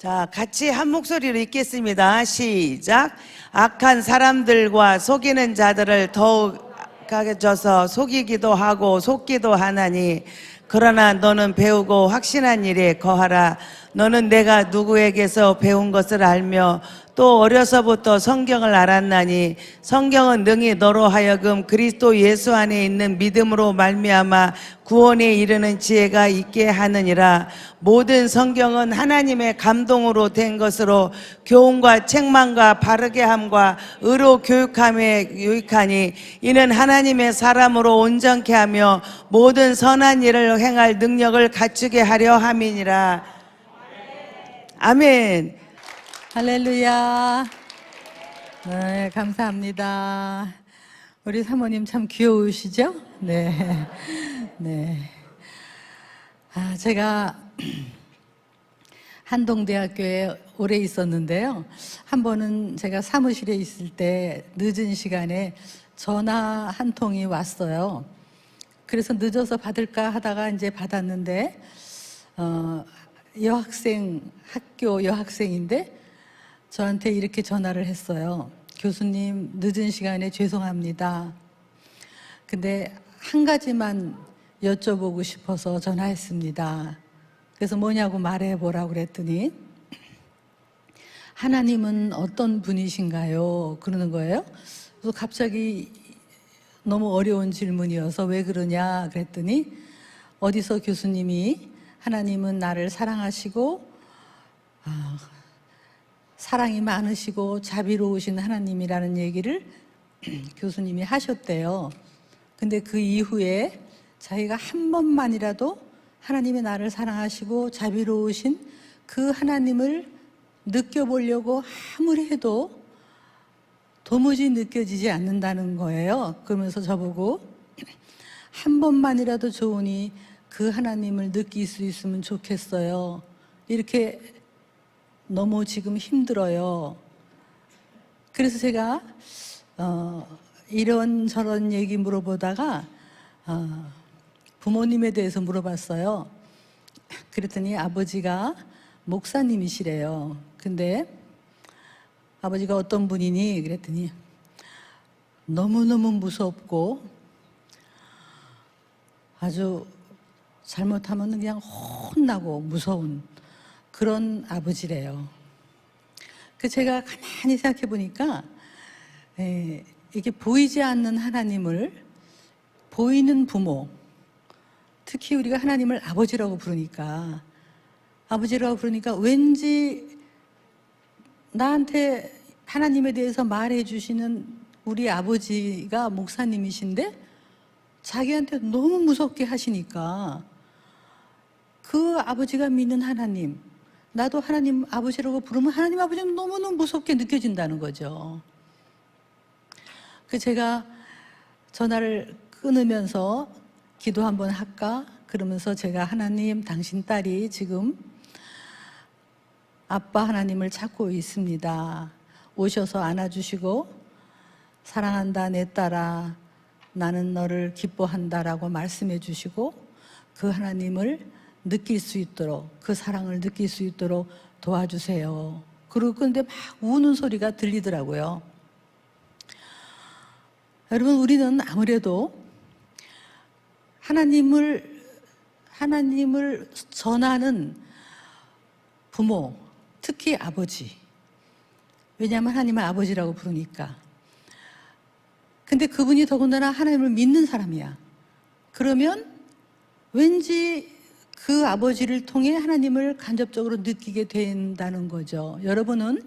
자, 같이 한 목소리로 읽겠습니다. 시작. 악한 사람들과 속이는 자들을 더욱 가져서 속이기도 하고 속기도 하나니 그러나 너는 배우고 확신한 일에 거하라. 너는 내가 누구에게서 배운 것을 알며 또 어려서부터 성경을 알았나니 성경은 능히 너로 하여금 그리스도 예수 안에 있는 믿음으로 말미암아 구원에 이르는 지혜가 있게 하느니라. 모든 성경은 하나님의 감동으로 된 것으로 교훈과 책망과 바르게 함과 의로 교육함에 유익하니 이는 하나님의 사람으로 온전케 하며 모든 선한 일을 행할 능력을 갖추게 하려 함이니라. 아멘. 할렐루야. 네, 감사합니다. 우리 사모님 참 귀여우시죠? 네. 네. 제가 한동대학교에 오래 있었는데요. 한 번은 제가 사무실에 있을 때 늦은 시간에 전화 한 통이 왔어요. 그래서 늦어서 받을까 하다가 이제 받았는데, 학교 여학생인데 저한테 이렇게 전화를 했어요. 교수님, 늦은 시간에 죄송합니다. 근데 한 가지만 여쭤보고 싶어서 전화했습니다. 그래서 뭐냐고 말해보라고 그랬더니 하나님은 어떤 분이신가요? 그러는 거예요. 그래서 갑자기 너무 어려운 질문이어서 왜 그러냐 그랬더니 어디서 교수님이 하나님은 나를 사랑하시고 사랑이 많으시고 자비로우신 하나님이라는 얘기를 교수님이 하셨대요. 근데 그 이후에 자기가 한 번만이라도 하나님이 나를 사랑하시고 자비로우신 그 하나님을 느껴보려고 아무리 해도 도무지 느껴지지 않는다는 거예요. 그러면서 저보고 한 번만이라도 좋으니 그 하나님을 느낄 수 있으면 좋겠어요. 이렇게 너무 지금 힘들어요. 그래서 제가 이런저런 얘기 물어보다가 부모님에 대해서 물어봤어요. 그랬더니 아버지가 목사님이시래요. 근데 아버지가 어떤 분이니? 그랬더니 너무너무 무섭고 아주 잘못하면 그냥 혼나고 무서운 그런 아버지래요. 그 제가 가만히 생각해 보니까 이게 보이지 않는 하나님을 보이는 부모, 특히 우리가 하나님을 아버지라고 부르니까 왠지 나한테 하나님에 대해서 말해 주시는 우리 아버지가 목사님이신데 자기한테 너무 무섭게 하시니까 그 아버지가 믿는 하나님, 나도 하나님 아버지라고 부르면 하나님 아버지는 너무너무 무섭게 느껴진다는 거죠. 그 제가 전화를 끊으면서 기도 한번 할까? 그러면서 제가 하나님, 당신 딸이 지금 아빠 하나님을 찾고 있습니다. 오셔서 안아주시고 사랑한다 내 딸아, 나는 너를 기뻐한다라고 말씀해 주시고 그 하나님을 느낄 수 있도록, 그 사랑을 느낄 수 있도록 도와주세요. 그리고 근데 막 우는 소리가 들리더라고요. 여러분, 우리는 아무래도 하나님을 전하는 부모, 특히 아버지. 왜냐하면 하나님을 아버지라고 부르니까. 근데 그분이 더군다나 하나님을 믿는 사람이야. 그러면 왠지 그 아버지를 통해 하나님을 간접적으로 느끼게 된다는 거죠. 여러분은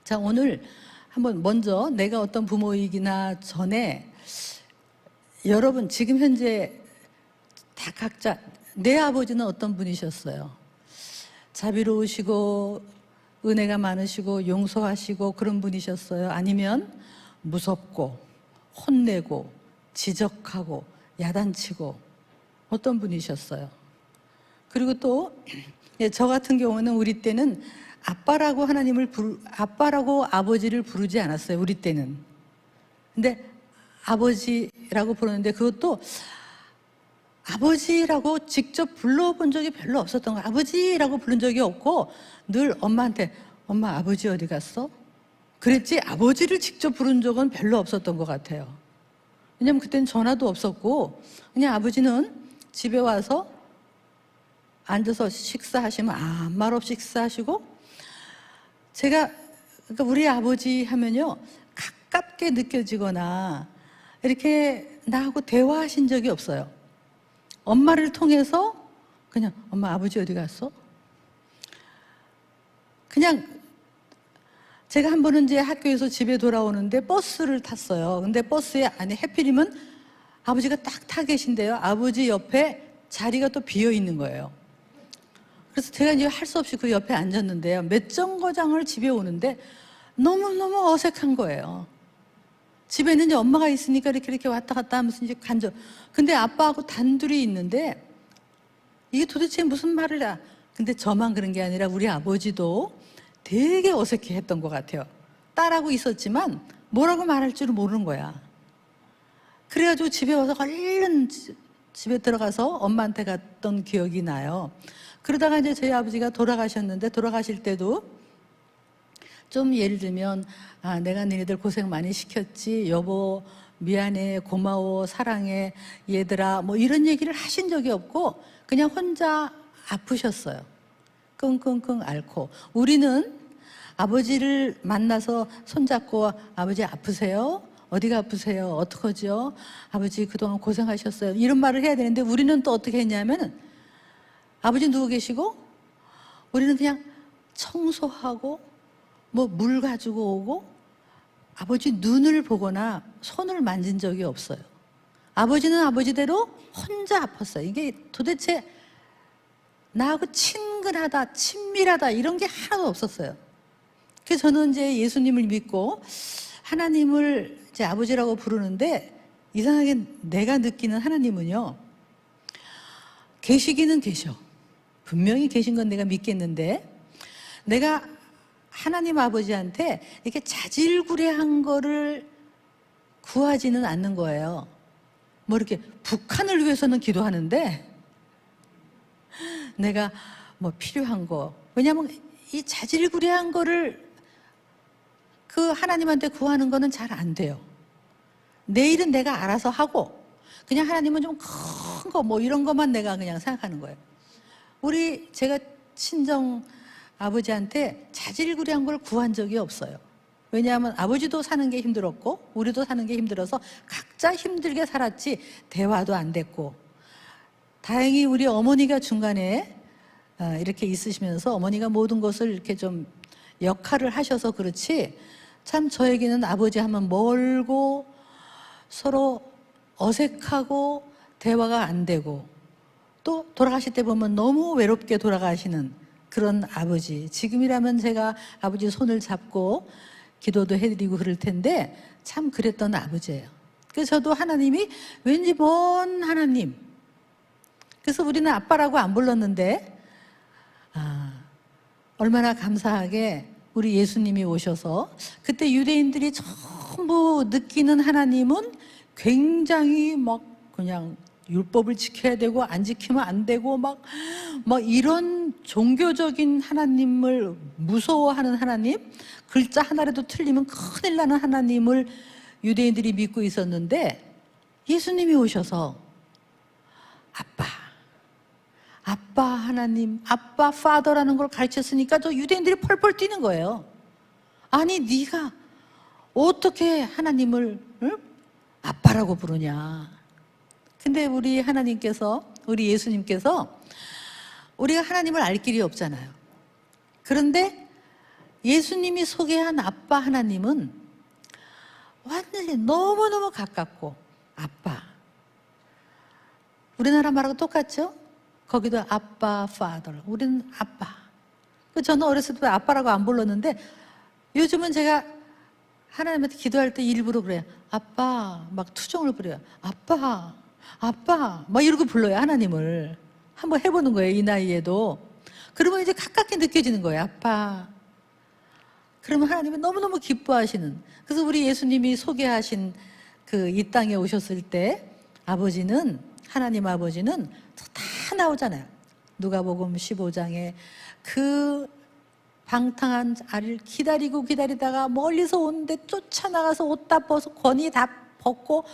자, 오늘 한번 먼저 내가 어떤 부모이기나 전에 여러분 지금 현재 다 각자 내 아버지는 어떤 분이셨어요? 자비로우시고 은혜가 많으시고 용서하시고 그런 분이셨어요? 아니면 무섭고 혼내고 지적하고 야단치고 어떤 분이셨어요? 그리고 또 저 같은 경우는 우리 때는 아빠라고 아빠라고 아버지를 부르지 않았어요. 우리 때는. 근데 아버지라고 부르는데 그것도 아버지라고 직접 불러본 적이 별로 없었던 거예요. 아버지라고 부른 적이 없고 늘 엄마한테 엄마 아버지 어디 갔어? 그랬지 아버지를 직접 부른 적은 별로 없었던 것 같아요. 왜냐면 그때는 전화도 없었고 그냥 아버지는 집에 와서 앉아서 식사하시면 아무 말 없이 식사하시고 제가 그러니까 우리 아버지 하면요 가깝게 느껴지거나 이렇게 나하고 대화하신 적이 없어요. 엄마를 통해서 그냥 엄마 아버지 어디 갔어? 그냥 제가 한 번은 이제 학교에서 집에 돌아오는데 버스를 탔어요. 근데 버스에 안에 해필이면 아버지가 딱 타 계신데요. 아버지 옆에 자리가 또 비어 있는 거예요. 그래서 제가 이제 할 수 없이 그 옆에 앉았는데요. 몇 정거장을 집에 오는데 너무너무 어색한 거예요. 집에는 이제 엄마가 있으니까 이렇게 왔다 갔다 하면서 이제 간접. 근데 아빠하고 단둘이 있는데 이게 도대체 무슨 말을 해? 근데 저만 그런 게 아니라 우리 아버지도 되게 어색해 했던 것 같아요. 딸하고 있었지만 뭐라고 말할 줄을 모르는 거야. 그래가지고 집에 와서 얼른 집에 들어가서 엄마한테 갔던 기억이 나요. 그러다가 이제 저희 아버지가 돌아가셨는데 돌아가실 때도 좀 예를 들면 아 내가 너희들 고생 많이 시켰지 여보 미안해 고마워 사랑해 얘들아 뭐 이런 얘기를 하신 적이 없고 그냥 혼자 아프셨어요. 끙끙끙 앓고 우리는 아버지를 만나서 손잡고 아버지 아프세요? 어디가 아프세요? 어떡하죠? 아버지 그동안 고생하셨어요. 이런 말을 해야 되는데 우리는 또 어떻게 했냐면 아버지 누워 계시고 우리는 그냥 청소하고 뭐 물 가지고 오고 아버지 눈을 보거나 손을 만진 적이 없어요. 아버지는 아버지대로 혼자 아팠어요. 이게 도대체 나하고 친근하다, 친밀하다 이런 게 하나도 없었어요. 그래서 저는 이제 예수님을 믿고 하나님을 이제 아버지라고 부르는데 이상하게 내가 느끼는 하나님은요. 계시기는 계셔. 분명히 계신 건 내가 믿겠는데 내가 하나님 아버지한테 이렇게 자질구레한 거를 구하지는 않는 거예요. 뭐 이렇게 북한을 위해서는 기도하는데 내가 뭐 필요한 거 왜냐하면 이 자질구레한 거를 그 하나님한테 구하는 거는 잘 안 돼요. 내일은 내가 알아서 하고 그냥 하나님은 좀 큰 거 뭐 이런 것만 내가 그냥 생각하는 거예요. 제가 친정 아버지한테 자질구레한 걸 구한 적이 없어요. 왜냐하면 아버지도 사는 게 힘들었고 우리도 사는 게 힘들어서 각자 힘들게 살았지 대화도 안 됐고 다행히 우리 어머니가 중간에 이렇게 있으시면서 어머니가 모든 것을 이렇게 좀 역할을 하셔서 그렇지 참 저에게는 아버지 하면 멀고 서로 어색하고 대화가 안 되고 또 돌아가실 때 보면 너무 외롭게 돌아가시는 그런 아버지. 지금이라면 제가 아버지 손을 잡고 기도도 해드리고 그럴 텐데 참 그랬던 아버지예요. 그래서 저도 하나님이 왠지 먼 하나님. 그래서 우리는 아빠라고 안 불렀는데 얼마나 감사하게 우리 예수님이 오셔서 그때 유대인들이 전부 느끼는 하나님은 굉장히 막 그냥 율법을 지켜야 되고 안 지키면 안 되고 막 이런 종교적인 하나님을 무서워하는 하나님, 글자 하나라도 틀리면 큰일 나는 하나님을 유대인들이 믿고 있었는데 예수님이 오셔서 아빠 하나님, 아빠 파더라는 걸 가르쳤으니까 저 유대인들이 펄펄 뛰는 거예요. 아니 네가 어떻게 하나님을 아빠라고 부르냐. 근데 우리 하나님께서 우리 예수님께서 우리가 하나님을 알 길이 없잖아요. 그런데 예수님이 소개한 아빠 하나님은 완전히 너무너무 가깝고 아빠. 우리나라 말하고 똑같죠? 거기도 아빠, father. 우리는 아빠. 저는 어렸을 때 아빠라고 안 불렀는데 요즘은 제가 하나님한테 기도할 때 일부러 그래요. 아빠, 막 투정을 부려요. 아빠, 막 이러고 불러요, 하나님을. 한번 해보는 거예요, 이 나이에도. 그러면 이제 가깝게 느껴지는 거예요, 아빠. 그러면 하나님이 너무너무 기뻐하시는. 그래서 우리 예수님이 소개하신 이 땅에 오셨을 때 아버지는 하나님 아버지는 다 나오잖아요. 누가복음 15장에 그 방탕한 아이를 기다리다가 멀리서 오는데 쫓아나가서 옷 다 벗고 권위 다 벗고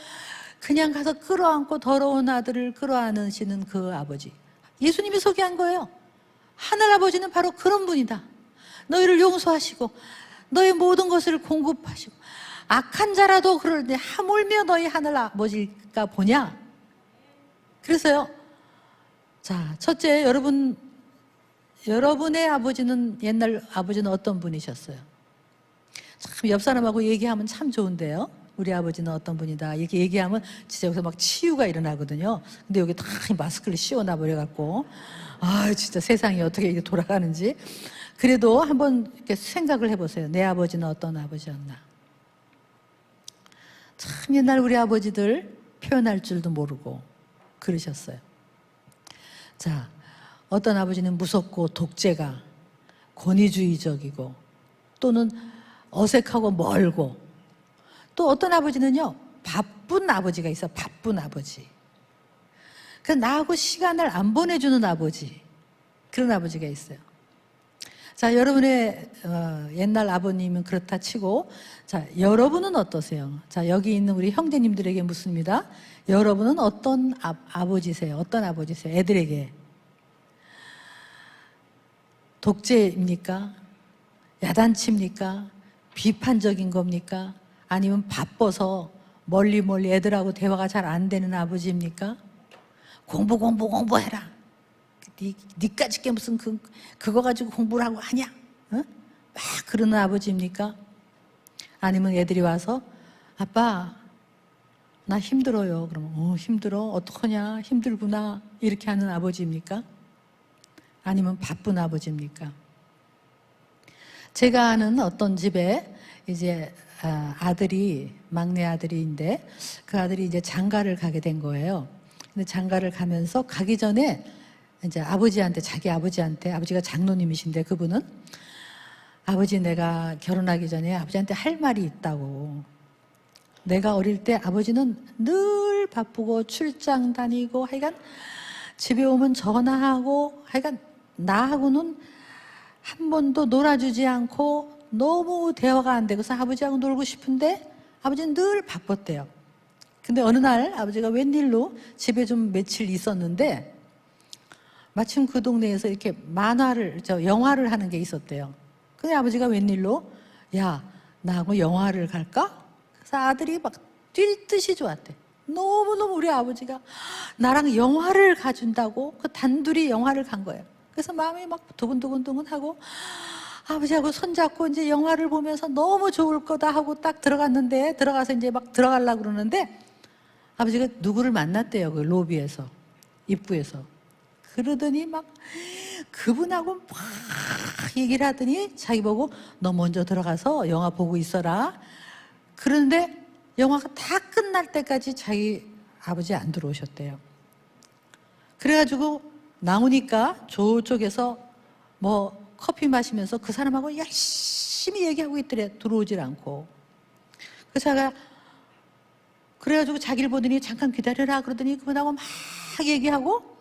그냥 가서 끌어안고 더러운 아들을 끌어안으시는 그 아버지. 예수님이 소개한 거예요. 하늘 아버지는 바로 그런 분이다. 너희를 용서하시고 너희 모든 것을 공급하시고 악한 자라도 그러는데 하물며 너희 하늘 아버지가 보냐? 그래서요. 자, 첫째, 여러분의 아버지는, 옛날 아버지는 어떤 분이셨어요? 참 옆 사람하고 얘기하면 참 좋은데요. 우리 아버지는 어떤 분이다 이렇게 얘기하면 진짜 여기서 막 치유가 일어나거든요. 근데 여기 다 마스크를 씌워놔 버려갖고 진짜 세상이 어떻게 이게 돌아가는지. 그래도 한번 이렇게 생각을 해보세요. 내 아버지는 어떤 아버지였나. 참 옛날 우리 아버지들 표현할 줄도 모르고 그러셨어요. 자, 어떤 아버지는 무섭고 독재가 권위주의적이고 또는 어색하고 멀고, 또 어떤 아버지는요 바쁜 아버지가 있어. 바쁜 아버지. 그 나하고 시간을 안 보내주는 아버지, 그런 아버지가 있어요. 자, 여러분의 옛날 아버님은 그렇다 치고, 자, 여러분은 어떠세요? 자, 여기 있는 우리 형제님들에게 묻습니다. 여러분은 어떤 아버지세요? 어떤 아버지세요? 애들에게 독재입니까? 야단칩니까? 비판적인 겁니까? 아니면 바빠서 멀리 애들하고 대화가 잘 안 되는 아버지입니까? 공부해라. 니까짓 게 무슨 그거 가지고 공부를 하고 하냐? 어? 막 그러는 아버지입니까? 아니면 애들이 와서 아빠 나 힘들어요. 그러면 힘들어? 어떡하냐? 힘들구나. 이렇게 하는 아버지입니까? 아니면 바쁜 아버지입니까? 제가 아는 어떤 집에 이제 아들이, 막내 아들인데 그 아들이 이제 장가를 가게 된 거예요. 근데 장가를 가면서 가기 전에 이제 아버지한테, 자기 아버지한테, 아버지가 장로님이신데 그분은 아버지 내가 결혼하기 전에 아버지한테 할 말이 있다고. 내가 어릴 때 아버지는 늘 바쁘고 출장 다니고 하여간 집에 오면 전화하고 하여간 나하고는 한 번도 놀아주지 않고 너무 대화가 안 되고, 그래서 아버지하고 놀고 싶은데 아버지는 늘 바빴대요. 근데 어느 날 아버지가 웬일로 집에 좀 며칠 있었는데 마침 그 동네에서 이렇게 영화를 하는 게 있었대요. 근데 아버지가 웬일로 야, 나하고 영화를 갈까? 그래서 아들이 막 뛸 듯이 좋았대. 너무너무 우리 아버지가 나랑 영화를 가준다고 그 단둘이 영화를 간 거예요. 그래서 마음이 막 두근두근하고 아버지하고 손잡고 이제 영화를 보면서 너무 좋을 거다 하고 딱 들어가서 이제 막 들어가려고 그러는데 아버지가 누구를 만났대요. 그 로비에서, 입구에서. 그러더니 막 그분하고 막 얘기를 하더니 자기 보고 너 먼저 들어가서 영화 보고 있어라. 그런데 영화가 다 끝날 때까지 자기 아버지 안 들어오셨대요. 그래가지고 나오니까 저쪽에서 뭐 커피 마시면서 그 사람하고 열심히 얘기하고 있더래. 들어오질 않고. 그래가지고 자기를 보더니 잠깐 기다려라 그러더니 그분하고 막 얘기하고,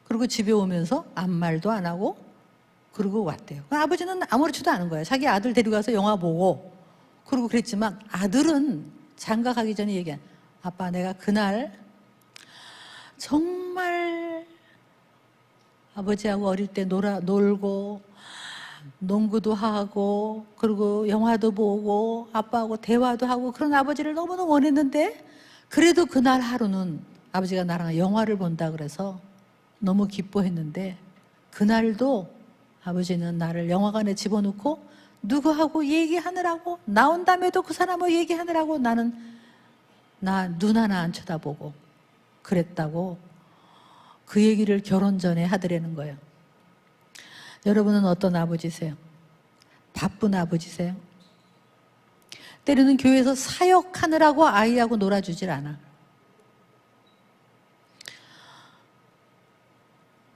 그리고 집에 오면서 아무 말도 안 하고 그러고 왔대요. 아버지는 아무렇지도 않은 거예요. 자기 아들 데리고 가서 영화 보고 그러고 그랬지만 아들은 장가 가기 전에 얘기한, 아빠 내가 그날 정말 아버지하고 어릴 때 놀고 농구도 하고 그리고 영화도 보고 아빠하고 대화도 하고 그런 아버지를 너무너무 원했는데, 그래도 그날 하루는 아버지가 나랑 영화를 본다 그래서 너무 기뻐했는데 그날도 아버지는 나를 영화관에 집어넣고 누구하고 얘기하느라고, 나온 다음에도 그 사람하고 얘기하느라고 나는 눈 하나 안 쳐다보고 그랬다고 그 얘기를 결혼 전에 하더라는 거예요. 여러분은 어떤 아버지세요? 바쁜 아버지세요? 때로는 교회에서 사역하느라고 아이하고 놀아주질 않아.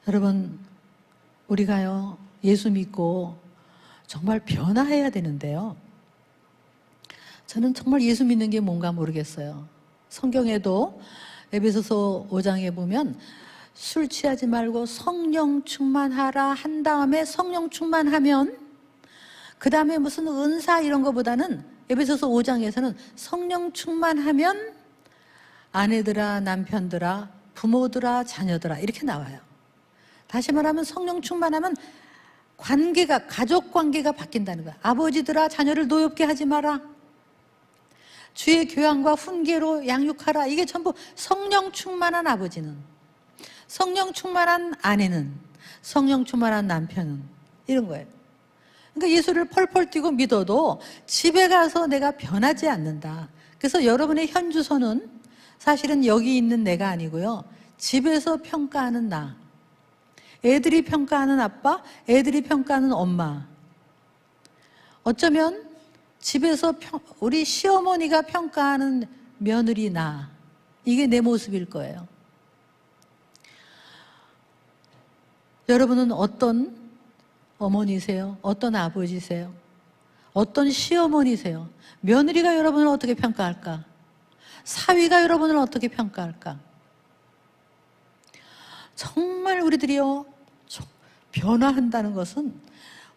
여러분, 우리가요 예수 믿고 정말 변화해야 되는데요, 저는 정말 예수 믿는 게 뭔가 모르겠어요. 성경에도 에베소서 5장에 보면 술 취하지 말고 성령 충만하라 한 다음에 성령 충만하면 그 다음에 무슨 은사 이런 거보다는 에베소서 5장에서는 성령 충만하면 아내들아 남편들아 부모들아 자녀들아 이렇게 나와요. 다시 말하면 성령 충만하면 관계가, 가족 관계가 바뀐다는 거야. 아버지들아 자녀를 노엽게 하지 마라. 주의 교양과 훈계로 양육하라. 이게 전부 성령 충만한 아버지는, 성령 충만한 아내는, 성령 충만한 남편은 이런 거예요. 그러니까 예수를 펄펄 뛰고 믿어도 집에 가서 내가 변하지 않는다. 그래서 여러분의 현 주소는 사실은 여기 있는 내가 아니고요, 집에서 평가하는 나, 애들이 평가하는 아빠, 애들이 평가하는 엄마, 어쩌면 집에서 우리 시어머니가 평가하는 며느리 나, 이게 내 모습일 거예요. 여러분은 어떤 어머니세요? 어떤 아버지세요? 어떤 시어머니세요? 며느리가 여러분을 어떻게 평가할까? 사위가 여러분을 어떻게 평가할까? 정말 우리들이요, 변화한다는 것은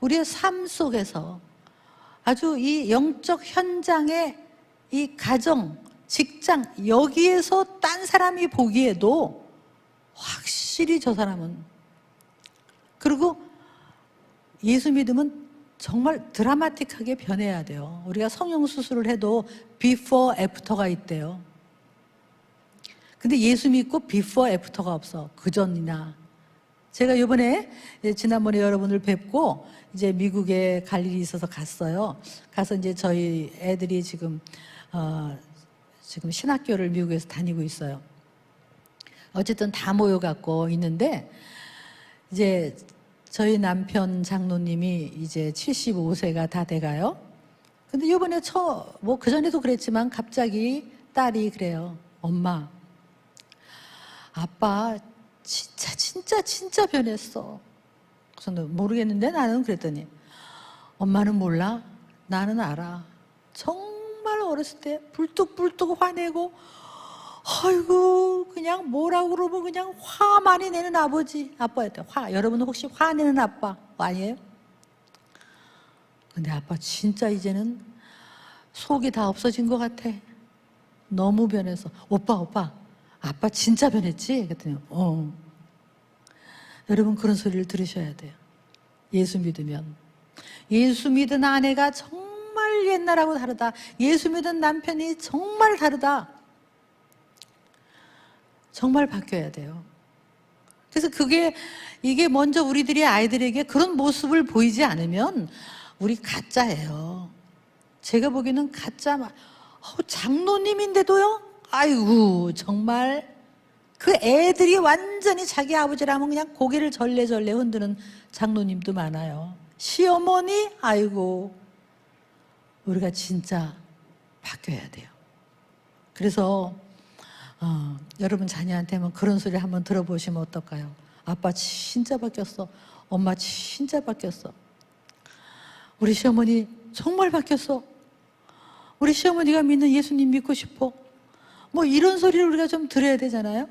우리의 삶 속에서 아주 이 영적 현장의 이 가정, 직장, 여기에서 딴 사람이 보기에도 확실히 저 사람은, 그리고 예수 믿으면 정말 드라마틱하게 변해야 돼요. 우리가 성령 수술을 해도 비포 애프터가 있대요. 근데 예수 믿고 비포 애프터가 없어. 그 전이나. 제가 이번에 지난번에 여러분을 뵙고 이제 미국에 갈 일이 있어서 갔어요. 가서 이제 저희 애들이 지금 신학교를 미국에서 다니고 있어요. 어쨌든 다 모여갖고 있는데, 이제 저희 남편 장로님이 이제 75세가 다 돼가요. 근데 이번에 뭐 그전에도 그랬지만 갑자기 딸이 그래요. 엄마, 아빠 진짜 변했어. 그래서 모르겠는데 나는, 그랬더니 엄마는 몰라, 나는 알아. 정말 어렸을 때 불뚝불뚝 화내고, 아이고 그냥 뭐라고 그러면 그냥 화 많이 내는 아빠였대요. 여러분은 혹시 화내는 아빠 아니에요? 근데 아빠 진짜 이제는 속이 다 없어진 것 같아. 너무 변해서. 오빠 아빠 진짜 변했지? 그랬더니 여러분 그런 소리를 들으셔야 돼요. 예수 믿으면. 예수 믿은 아내가 정말 옛날하고 다르다. 예수 믿은 남편이 정말 다르다. 정말 바뀌어야 돼요. 그래서 이게 먼저 우리들이 아이들에게 그런 모습을 보이지 않으면 우리 가짜예요. 제가 보기에는 가짜, 장로님인데도요? 아이고, 정말 그 애들이 완전히 자기 아버지라면 그냥 고개를 절레절레 흔드는 장로님도 많아요. 시어머니, 아이고, 우리가 진짜 바뀌어야 돼요. 그래서 여러분 자녀한테는 그런 소리 한번 들어보시면 어떨까요? 아빠 진짜 바뀌었어. 엄마 진짜 바뀌었어. 우리 시어머니 정말 바뀌었어. 우리 시어머니가 믿는 예수님 믿고 싶어. 뭐 이런 소리를 우리가 좀 들어야 되잖아요.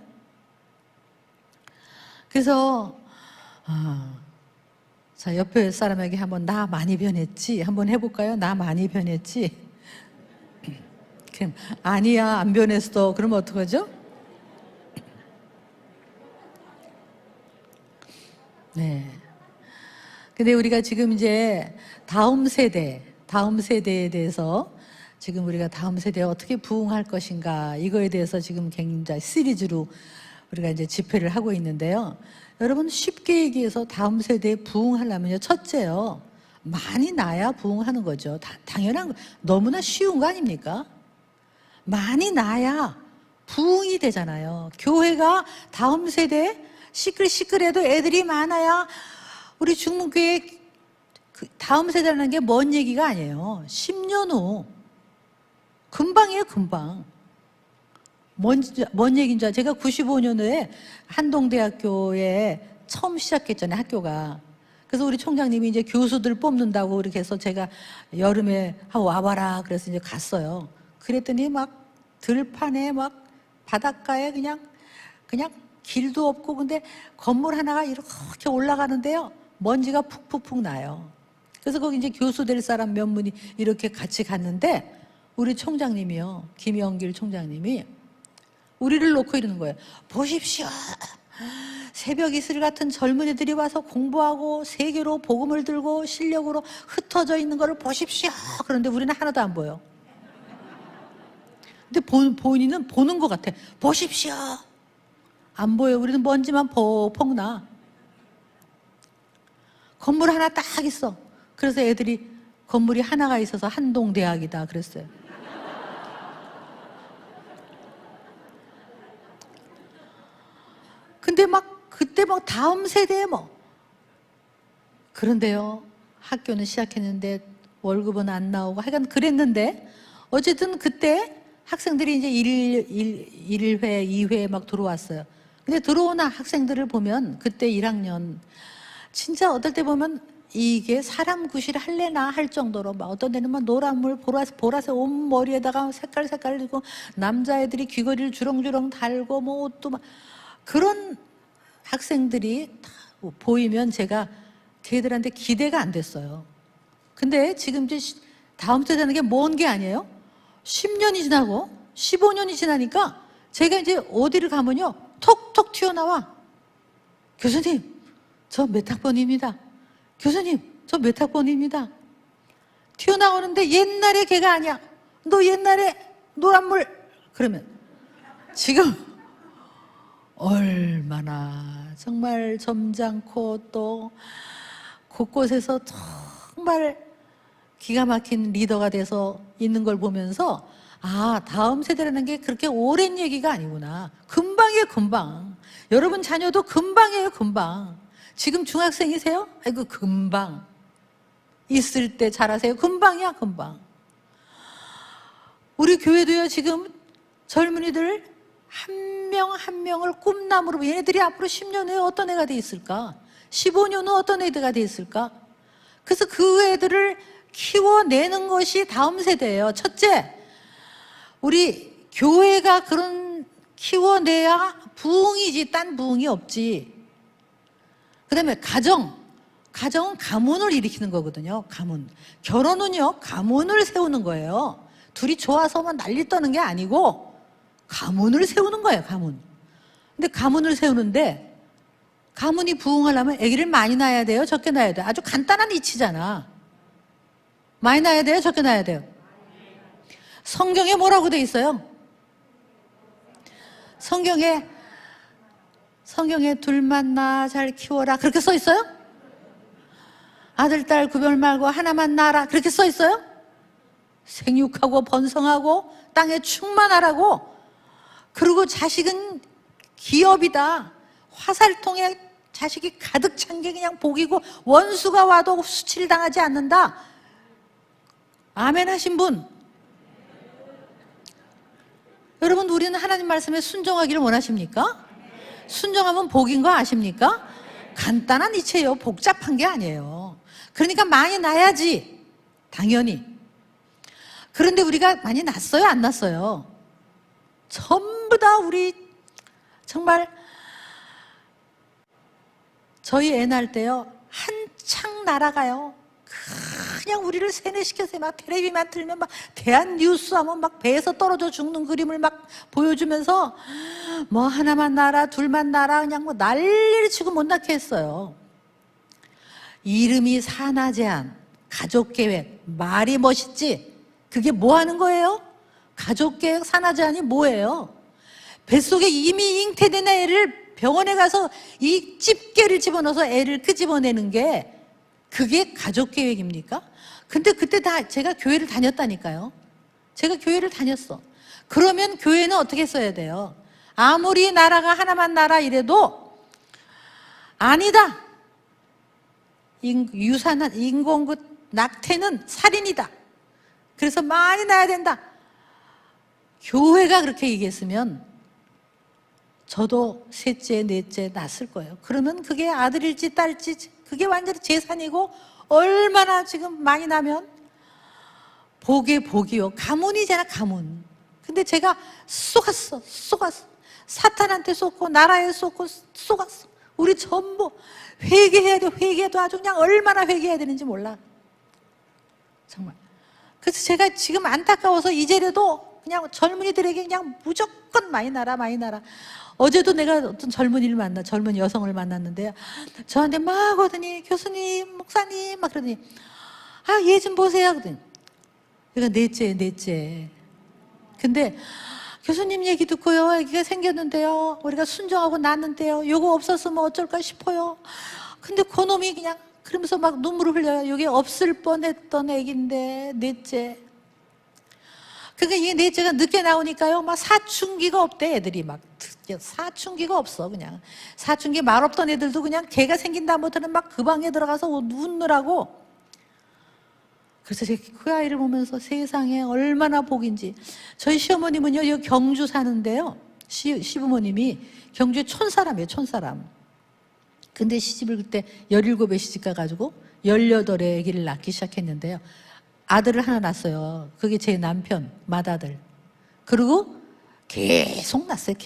그래서 자, 옆에 사람에게 한번 나 많이 변했지 한번 해볼까요? 나 많이 변했지? 그럼 아니야 안 변했어. 그러면 어떡하죠? 네. 근데 우리가 지금 이제 다음 세대에 대해서 지금 우리가 다음 세대에 어떻게 부흥할 것인가, 이거에 대해서 지금 굉장히 시리즈로 우리가 이제 집회를 하고 있는데요. 여러분 쉽게 얘기해서 다음 세대에 부흥하려면요, 첫째요, 많이 낳아야 부흥하는 거죠. 당연한 거, 너무나 쉬운 거 아닙니까? 많이 낳아야 부흥이 되잖아요. 교회가 다음 세대 시끌시끌해도 애들이 많아야 우리 중문교회 다음 세대라는 게 먼 얘기가 아니에요. 10년 후 금방이에요. 금방. 뭔 얘기인 줄 알아요? 제가 95년도에 한동대학교에 처음 시작했잖아요, 학교가. 그래서 우리 총장님이 이제 교수들 뽑는다고 이렇게 해서 제가 여름에 와봐라 그래서 이제 갔어요. 그랬더니 막 들판에 막 바닷가에 그냥 길도 없고, 근데 건물 하나가 이렇게 올라가는데요, 먼지가 푹푹푹 나요. 그래서 거기 이제 교수 될 사람 몇 분이 이렇게 같이 갔는데, 우리 총장님이요, 김영길 총장님이 우리를 놓고 이러는 거예요. 보십시오, 새벽 이슬 같은 젊은이들이 와서 공부하고 세계로 복음을 들고 실력으로 흩어져 있는 거를 보십시오. 그런데 우리는 하나도 안 보여. 근데 본인은 보는 것 같아. 보십시오. 안 보여. 우리는 먼지만 퍽퍽 나. 건물 하나 딱 있어. 그래서 애들이 건물이 하나가 있어서 한동대학이다 그랬어요. 근데 그때 다음 세대에 그런데요, 학교는 시작했는데 월급은 안 나오고 하여간 그랬는데, 어쨌든 그때 학생들이 이제 1회, 2회 들어왔어요. 근데 들어오는 학생들을 보면 그때 1학년 진짜 어떨 때 보면 이게 사람 구실 할래나 할 정도로 어떤 데는 노란물 보라색 온 머리에다가 색깔 들고, 남자애들이 귀걸이를 주렁주렁 달고 옷도 그런 학생들이 다 보이면 제가 걔들한테 기대가 안 됐어요. 근데 지금 이제 다음 세대라는 게 먼 게 아니에요. 10년이 지나고 15년이 지나니까 제가 이제 어디를 가면요, 톡톡 튀어나와. 교수님, 저 몇 학번입니다. 교수님, 저 몇 학번입니다. 튀어나오는데 옛날에 걔가 아니야. 너 옛날에 노란물. 그러면 지금 얼마나 정말 점잖고 또 곳곳에서 정말 기가 막힌 리더가 돼서 있는 걸 보면서, 아, 다음 세대라는 게 그렇게 오랜 얘기가 아니구나. 금방이에요, 금방. 여러분 자녀도 금방이에요, 금방. 지금 중학생이세요? 아이고, 금방. 있을 때 잘하세요. 금방이야, 금방. 우리 교회도요, 지금 젊은이들 한 명 한 명을 꿈나무로, 얘네들이 앞으로 10년 후에 어떤 애가 돼 있을까? 15년 후 어떤 애가 돼 있을까? 그래서 그 애들을 키워내는 것이 다음 세대예요. 첫째, 우리 교회가 그런 키워내야 부흥이지, 딴 부흥이 없지. 그 다음에 가정은 가문을 일으키는 거거든요. 가문. 결혼은요, 가문을 세우는 거예요. 둘이 좋아서만 난리 떠는 게 아니고 가문을 세우는 거예요, 가문. 근데 가문을 세우는데, 가문이 부흥하려면 아기를 많이 낳아야 돼요, 적게 낳아야 돼요? 아주 간단한 이치잖아. 많이 낳아야 돼요, 적게 낳아야 돼요? 성경에 뭐라고 돼 있어요? 성경에 둘만 낳아 잘 키워라 그렇게 써 있어요? 아들 딸 구별 말고 하나만 낳아라 그렇게 써 있어요? 생육하고 번성하고 땅에 충만하라고. 그리고 자식은 기업이다. 화살통에 자식이 가득 찬 게 그냥 복이고, 원수가 와도 수치를 당하지 않는다. 아멘 하신 분? 여러분, 우리는 하나님 말씀에 순종하기를 원하십니까? 순종하면 복인 거 아십니까? 간단한 이치예요. 복잡한 게 아니에요. 그러니까 많이 낳아야지, 당연히. 그런데 우리가 많이 낳았어요, 안 낳았어요? 전부 다 우리 정말, 저희 애 낳을 때요, 한창 날아가요. 그냥 우리를 세뇌시켜서 막 텔레비만 틀면 대한 뉴스 하면 배에서 떨어져 죽는 그림을 보여주면서 하나만 낳아라, 둘만 낳아라, 그냥 난리를 치고 못 낳게 했어요. 이름이 산하제한, 가족계획, 말이 멋있지? 그게 뭐 하는 거예요? 가족계획, 산하제한이 뭐예요? 뱃속에 이미 잉태된 애를 병원에 가서 이 집게를 집어넣어서 애를 끄집어내는 게, 그게 가족계획입니까? 근데 그때 다 제가 교회를 다녔다니까요. 제가 교회를 다녔어. 그러면 교회는 어떻게 써야 돼요? 아무리 나라가 하나만 나라 이래도 아니다. 인공구 낙태는 살인이다. 그래서 많이 낳아야 된다. 교회가 그렇게 얘기했으면 저도 셋째, 넷째 낳았을 거예요. 그러면 그게 아들일지 딸일지 그게 완전히 재산이고, 얼마나 지금 많이 나면 복의 복이요. 가문이잖아, 가문. 근데 제가 쏘갔어. 사탄한테 쏘고 나라에 쏘고 쏘갔어. 우리 전부 회개해야 돼. 회개도 아주 그냥 얼마나 회개해야 되는지 몰라. 정말. 그래서 제가 지금 안타까워서 이제라도 그냥 젊은이들에게 그냥 무조건 많이 나라. 어제도 내가 어떤 젊은 여성을 만났는데요. 저한테 막 오더니 교수님, 목사님 막 그러더니 얘 좀 보세요. 그러더니 얘가 넷째. 근데 교수님 얘기 듣고요. 아기가 생겼는데요. 우리가 순종하고 낳았는데요. 요거 없었으면 어쩔까 싶어요. 근데 그놈이 그냥 그러면서 막 눈물을 흘려요. 이게 없을 뻔했던 아기인데 넷째. 그러니까 이 넷째가 늦게 나오니까요. 막 사춘기가 없대. 애들이 막 사춘기가 없어. 그냥 사춘기 말 없던 애들도 그냥 걔가 생긴 다음부터는 막 그 방에 들어가서 웃느라고. 그래서 제가 그 아이를 보면서 세상에 얼마나 복인지. 저희 시어머님은요, 여기 경주 사는데요. 시부모님이 경주에 촌사람이에요, 촌사람. 근데 시집을 그때 17에 시집 가가지고 18에 아기를 낳기 시작했는데요. 아들을 하나 낳았어요. 그게 제 남편, 맏아들. 그리고 계속 낳았어요,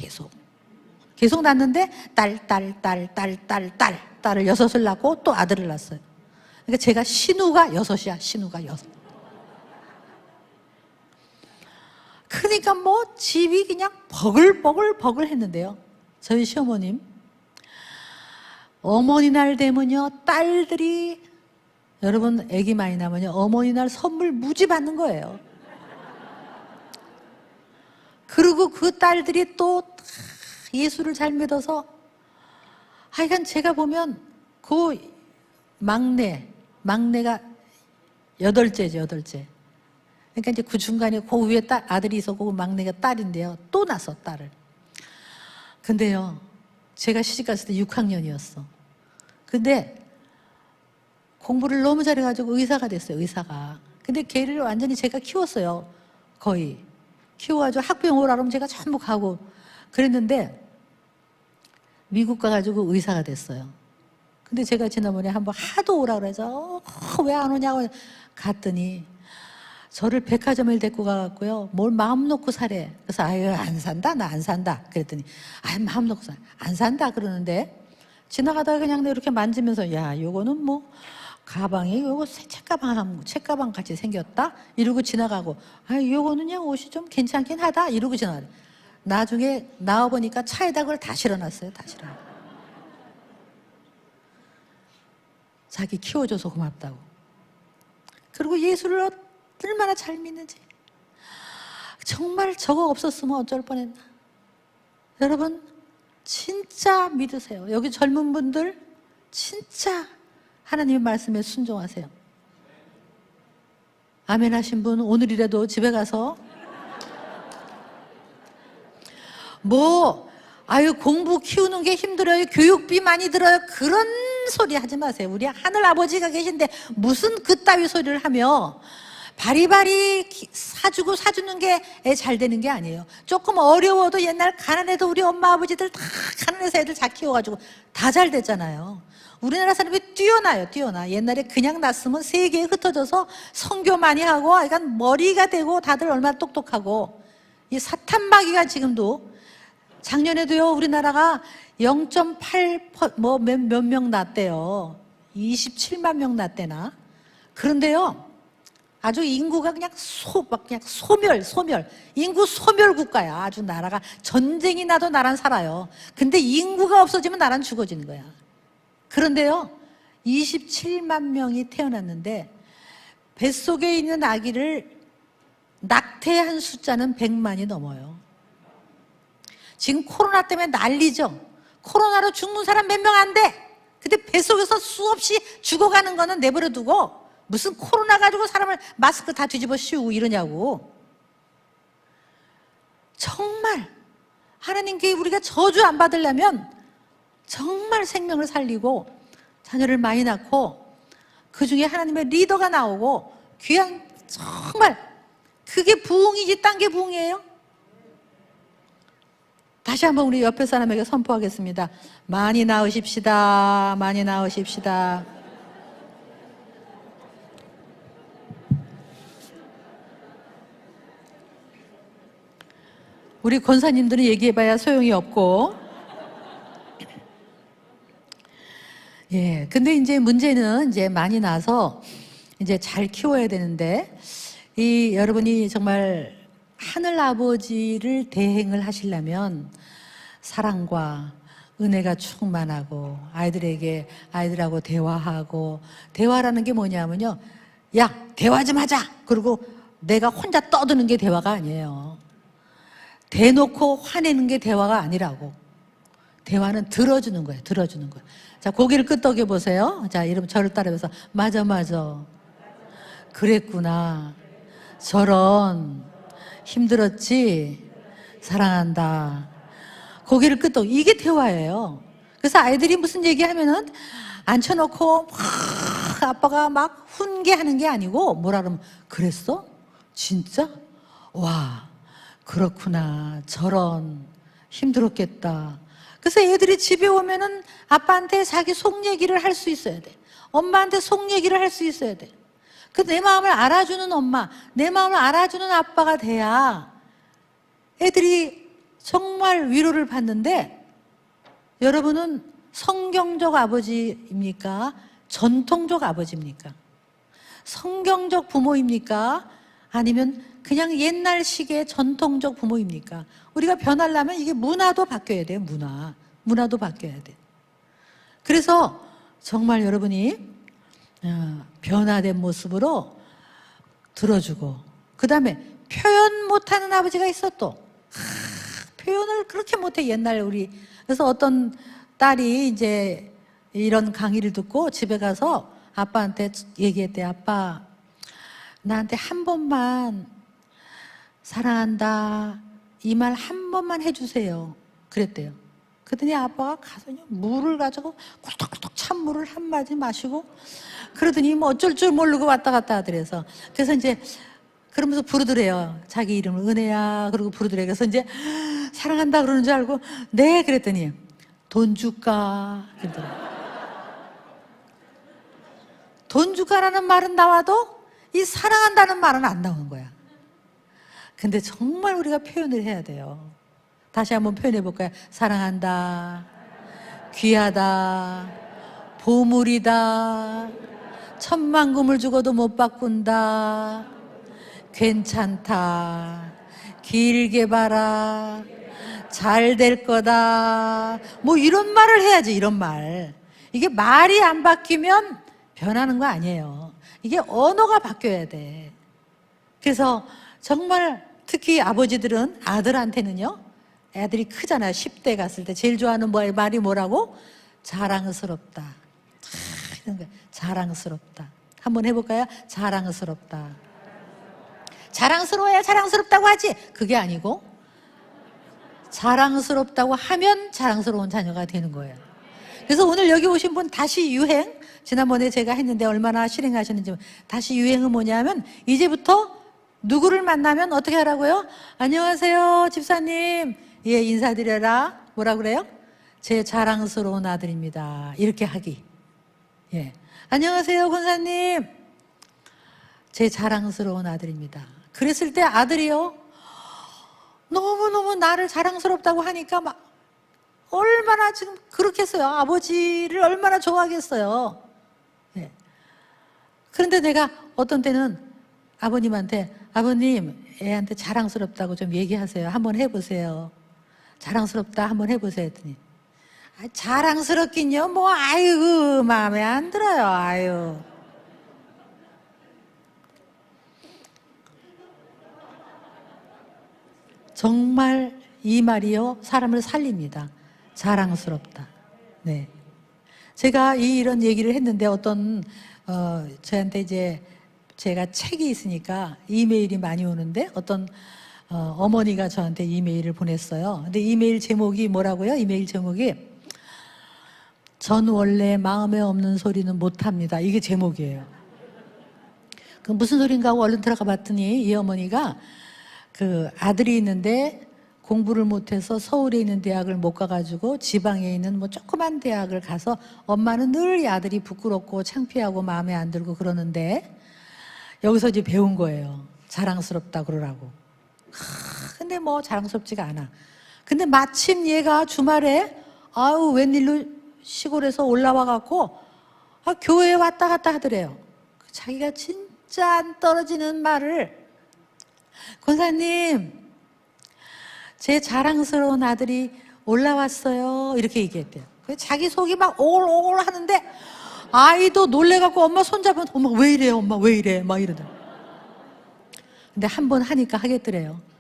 계속 낳았는데 딸을 6을 낳고 또 아들을 낳았어요. 그러니까 제가 신우가 6이야, 신우가 6. 그러니까 뭐 집이 그냥 버글버글 했는데요. 저희 시어머님, 어머니날 되면요, 딸들이, 여러분 애기 많이 나면요, 어머니날 선물 무지 받는 거예요. 그리고 그 딸들이 또 예수를 잘 믿어서, 하여간 제가 보면 그 막내가 8째죠, 8째. 그러니까 이제 그 중간에 그 위에 아들이 있었고, 그 막내가 딸인데요. 또 낳았어, 딸을. 근데요, 제가 시집 갔을 때 6학년이었어. 근데 공부를 너무 잘해가지고 의사가 됐어요, 의사가. 근데 걔를 완전히 제가 키웠어요, 거의. 키워가지고 학부형 오라 그러면 제가 전부 가고 그랬는데, 미국 가가지고 의사가 됐어요. 근데 제가 지난번에 한번 하도 오라 그래서 왜 안 오냐고 갔더니 저를 백화점을 데리고 가갖고요, 뭘 마음 놓고 사래. 그래서 안 산다, 나 안 산다 그랬더니 마음 놓고 안 산다 그러는데, 지나가다가 그냥 이렇게 만지면서 요거는 뭐 가방이 요거 책가방 같이 생겼다 이러고 지나가고, 요거는 그냥 옷이 좀 괜찮긴 하다 이러고 지나가요. 나중에 나와보니까 차에다 그걸 다 실어놨어요. 자기 키워줘서 고맙다고. 그리고 예수를 얼마나 잘 믿는지. 정말 저거 없었으면 어쩔 뻔했나. 여러분 진짜 믿으세요. 여기 젊은 분들 진짜 하나님의 말씀에 순종하세요. 아멘 하신 분 오늘이라도 집에 가서 공부 키우는 게 힘들어요, 교육비 많이 들어요, 그런 소리 하지 마세요. 우리 하늘 아버지가 계신데 무슨 그따위 소리를 하며 바리바리 사주는 게 잘 되는 게 아니에요. 조금 어려워도 옛날 가난해도 우리 엄마 아버지들 다 가난해서 애들 잘 키워가지고 다 잘 됐잖아요. 우리나라 사람이 뛰어나. 옛날에 그냥 났으면 세계에 흩어져서 선교 많이 하고, 그러니까 머리가 되고 다들 얼마나 똑똑하고. 이 사탄마귀가 지금도, 작년에도요 우리나라가 0.8 몇 명 났대요. 27만 명 났대나. 그런데요 아주 인구가 그냥 소멸 인구 소멸 국가야. 아주 나라가 전쟁이 나도 나란 살아요. 근데 인구가 없어지면 나란 죽어지는 거야. 그런데요 27만 명이 태어났는데 뱃속에 있는 아기를 낙태한 숫자는 100만이 넘어요. 지금 코로나 때문에 난리죠. 코로나로 죽는 사람 몇 명 안 돼. 근데 뱃속에서 수없이 죽어가는 거는 내버려 두고 무슨 코로나 가지고 사람을 마스크 다 뒤집어 씌우고 이러냐고. 정말 하나님께 우리가 저주 안 받으려면 정말 생명을 살리고 자녀를 많이 낳고 그 중에 하나님의 리더가 나오고 귀한, 정말 그게 부흥이지 딴 게 부흥이에요? 다시 한번 우리 옆에 사람에게 선포하겠습니다. 많이 낳으십시다. 많이 낳으십시다. 우리 권사님들은 얘기해봐야 소용이 없고. 예, 근데 이제 문제는 이제 많이 나서 이제 잘 키워야 되는데, 여러분이 정말 하늘 아버지를 대행을 하시려면 사랑과 은혜가 충만하고 아이들하고 대화하고, 대화라는 게 뭐냐면요, 야, 대화 좀 하자! 그리고 내가 혼자 떠드는 게 대화가 아니에요. 대놓고 화내는 게 대화가 아니라고. 대화는 들어주는 거예요. 들어주는 거예요. 자, 고개를 끄덕여 보세요. 자, 이러면 저를 따라해서 맞아. 그랬구나. 저런 힘들었지? 사랑한다. 고개를 끄덕. 이게 대화예요. 그래서 아이들이 무슨 얘기하면은 앉혀놓고 막 아빠가 막 훈계하는 게 아니고 뭐라 그러면 그랬어? 진짜? 와, 그렇구나. 저런 힘들었겠다. 그래서 애들이 집에 오면은 아빠한테 자기 속 얘기를 할 수 있어야 돼. 엄마한테 속 얘기를 할 수 있어야 돼. 그 내 마음을 알아주는 엄마, 내 마음을 알아주는 아빠가 돼야 애들이 정말 위로를 받는데, 여러분은 성경적 아버지입니까? 전통적 아버지입니까? 성경적 부모입니까? 아니면 그냥 옛날식의 전통적 부모입니까? 우리가 변하려면 이게 문화도 바뀌어야 돼요. 문화도 바뀌어야 돼. 그래서 정말 여러분이 변화된 모습으로 들어주고, 그 다음에 표현 못하는 아버지가 있어. 또 표현을 그렇게 못해, 옛날 우리. 그래서 어떤 딸이 이제 이런 강의를 듣고 집에 가서 아빠한테 얘기했대. 아빠, 나한테 한 번만 사랑한다 이 말 한 번만 해주세요. 그랬대요. 그랬더니 아빠가 가서 물을 가지고 꿀떡꿀떡 찬물을 한 마디 마시고, 그러더니 뭐 어쩔 줄 모르고 왔다 갔다 하더래서. 그래서 이제 그러면서 부르더래요. 자기 이름을 은혜야 그러고 부르더래요. 그래서 이제 사랑한다 그러는 줄 알고 네 그랬더니 돈 줄까 그러더래요. 돈 줄까라는 말은 나와도 이 사랑한다는 말은 안 나오는 거야. 근데 정말 우리가 표현을 해야 돼요. 다시 한번 표현해 볼까요? 사랑한다, 귀하다, 보물이다, 천만금을 주고도 못 바꾼다, 괜찮다, 길게 봐라, 잘 될 거다, 뭐 이런 말을 해야지. 이런 말. 이게 말이 안 바뀌면 변하는 거 아니에요. 이게 언어가 바뀌어야 돼. 그래서 정말 특히 아버지들은 아들한테는요, 애들이 크잖아요. 10대 갔을 때 제일 좋아하는 말이 뭐라고? 자랑스럽다. 자랑스럽다. 한번 해볼까요? 자랑스럽다. 자랑스러워야 자랑스럽다고 하지. 그게 아니고 자랑스럽다고 하면 자랑스러운 자녀가 되는 거예요. 그래서 오늘 여기 오신 분 다시 유행, 지난번에 제가 했는데 얼마나 실행하셨는지. 다시 유행은 뭐냐면 이제부터 누구를 만나면 어떻게 하라고요? 안녕하세요 집사님, 예, 인사드려라. 뭐라 그래요? 제 자랑스러운 아들입니다. 이렇게 하기. 예. 안녕하세요 권사님, 제 자랑스러운 아들입니다. 그랬을 때 아들이요, 너무너무 나를 자랑스럽다고 하니까 막 얼마나 지금 그렇겠어요. 아버지를 얼마나 좋아하겠어요. 예. 그런데 내가 어떤 때는 아버님한테, 아버님 애한테 자랑스럽다고 좀 얘기하세요. 한번 해보세요. 자랑스럽다 한번 해보세요 했더니, 자랑스럽긴요 뭐, 아유 마음에 안 들어요. 아유. 정말 이 말이요 사람을 살립니다. 자랑스럽다. 네. 제가 이런 얘기를 했는데 어떤 저한테 이제 제가 책이 있으니까 이메일이 많이 오는데 어떤 어머니가 저한테 이메일을 보냈어요. 근데 이메일 제목이 뭐라고요? 이메일 제목이 전 원래 마음에 없는 소리는 못합니다. 이게 제목이에요. 그 무슨 소린가 하고 얼른 들어가 봤더니 이 어머니가 그 아들이 있는데 공부를 못해서 서울에 있는 대학을 못 가가지고 지방에 있는 뭐 조그만 대학을 가서 엄마는 늘 이 아들이 부끄럽고 창피하고 마음에 안 들고 그러는데 여기서 이제 배운 거예요. 자랑스럽다 그러라고. 근데 뭐 자랑스럽지가 않아. 근데 마침 얘가 주말에 아우 웬일로 시골에서 올라와 갖고 교회에 왔다 갔다 하더래요. 자기가 진짜 안 떨어지는 말을, 권사님 제 자랑스러운 아들이 올라왔어요, 이렇게 얘기했대요. 자기 속이 막 오글오글 하는데 아이도 놀래갖고 엄마 손잡으면 엄마 왜 이래요, 엄마 왜 이래, 막 이러더라. 근데 한 번 하니까 하겠더래요.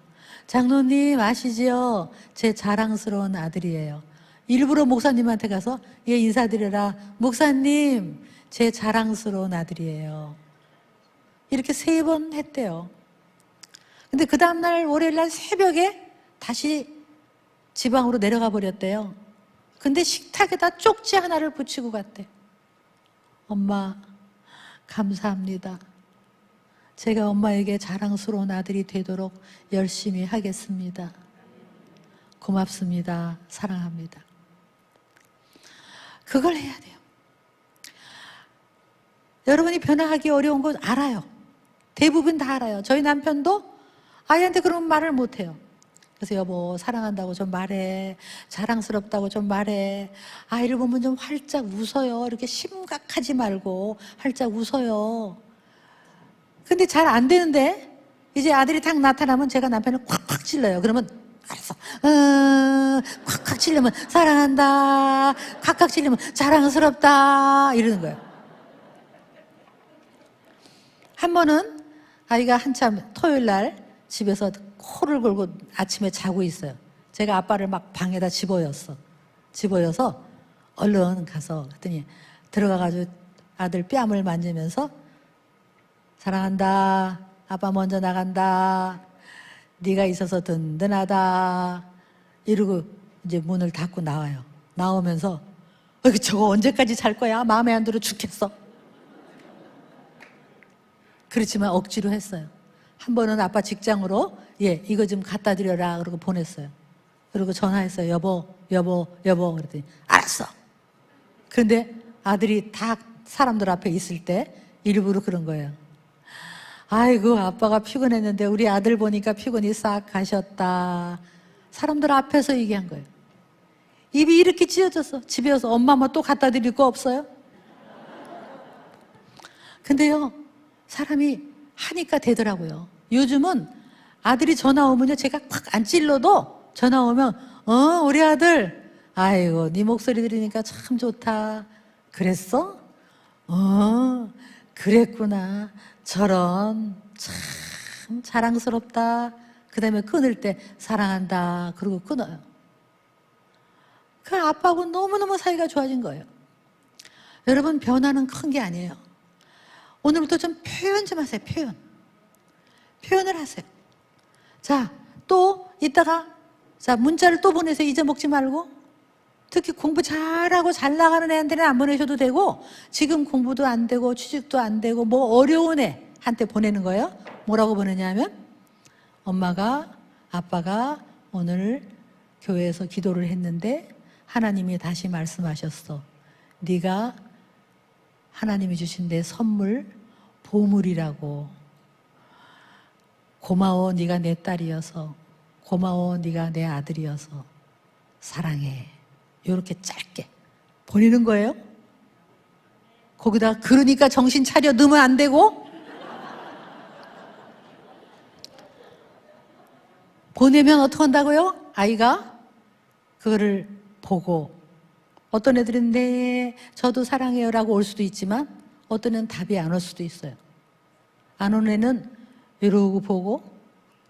장로님 아시지요? 제 자랑스러운 아들이에요. 일부러 목사님한테 가서 얘 인사드려라. 목사님 제 자랑스러운 아들이에요. 이렇게 3번 했대요. 근데 그 다음날 월요일날 새벽에 다시 지방으로 내려가 버렸대요. 근데 식탁에다 쪽지 하나를 붙이고 갔대. 엄마 감사합니다. 제가 엄마에게 자랑스러운 아들이 되도록 열심히 하겠습니다. 고맙습니다. 사랑합니다. 그걸 해야 돼요. 여러분이 변화하기 어려운 건 알아요. 대부분 다 알아요. 저희 남편도 아이한테 그런 말을 못해요. 그래서 여보 사랑한다고 좀 말해, 자랑스럽다고 좀 말해, 아이를 보면 좀 활짝 웃어요. 이렇게 심각하지 말고 활짝 웃어요. 근데 잘 안 되는데 이제 아들이 딱 나타나면 제가 남편을 콱콱 찔러요. 그러면 알았어, 콱콱 찔르면 사랑한다, 콱콱 찔르면 자랑스럽다 이러는 거예요. 한 번은 아이가 한참 토요일 날 집에서 코를 골고 아침에 자고 있어요. 제가 아빠를 막 방에다 집어여서 얼른 가서 그랬더니 들어가가지고 아들 뺨을 만지면서 사랑한다, 아빠 먼저 나간다, 네가 있어서 든든하다 이러고 이제 문을 닫고 나와요. 나오면서 저거 언제까지 잘 거야? 마음에 안 들어 죽겠어. 그렇지만 억지로 했어요. 한 번은 아빠 직장으로 이거 좀 갖다 드려라 그러고 보냈어요. 그리고 전화했어요. 여보 그랬더니 알았어. 그런데 아들이 다 사람들 앞에 있을 때 일부러 그런 거예요. 아이고 아빠가 피곤했는데 우리 아들 보니까 피곤이 싹 가셨다. 사람들 앞에서 얘기한 거예요. 입이 이렇게 찢어졌어. 집에 와서 엄마 뭐 또 갖다 드릴 거 없어요? 근데요 사람이 하니까 되더라고요. 요즘은 아들이 전화 오면요 제가 콱 안 찔러도 전화 오면 우리 아들 아이고 네 목소리 들으니까 참 좋다. 그랬어? 그랬구나. 저런 참 자랑스럽다. 그 다음에 끊을 때 사랑한다 그러고 끊어요. 그 아빠하고 너무너무 사이가 좋아진 거예요. 여러분 변화는 큰 게 아니에요. 오늘부터 좀 표현 좀 하세요. 표현을 하세요. 자, 또 이따가 문자를 또 보내세요. 잊어먹지 말고. 특히 공부 잘하고 잘 나가는 애한테는 안 보내셔도 되고, 지금 공부도 안 되고 취직도 안 되고 뭐 어려운 애한테 보내는 거예요. 뭐라고 보내냐면 엄마가 아빠가 오늘 교회에서 기도를 했는데 하나님이 다시 말씀하셨어. 네가 하나님이 주신 내 선물 보물이라고. 고마워 네가 내 딸이어서, 고마워 네가 내 아들이어서, 사랑해. 이렇게 짧게 보내는 거예요. 거기다 그러니까 정신 차려 넣으면 안 되고, 보내면 어떻게 한다고요? 아이가 그거를 보고, 어떤 애들은 네 저도 사랑해요 라고 올 수도 있지만 어떤 애는 답이 안 올 수도 있어요. 안 온 애는 이러고 보고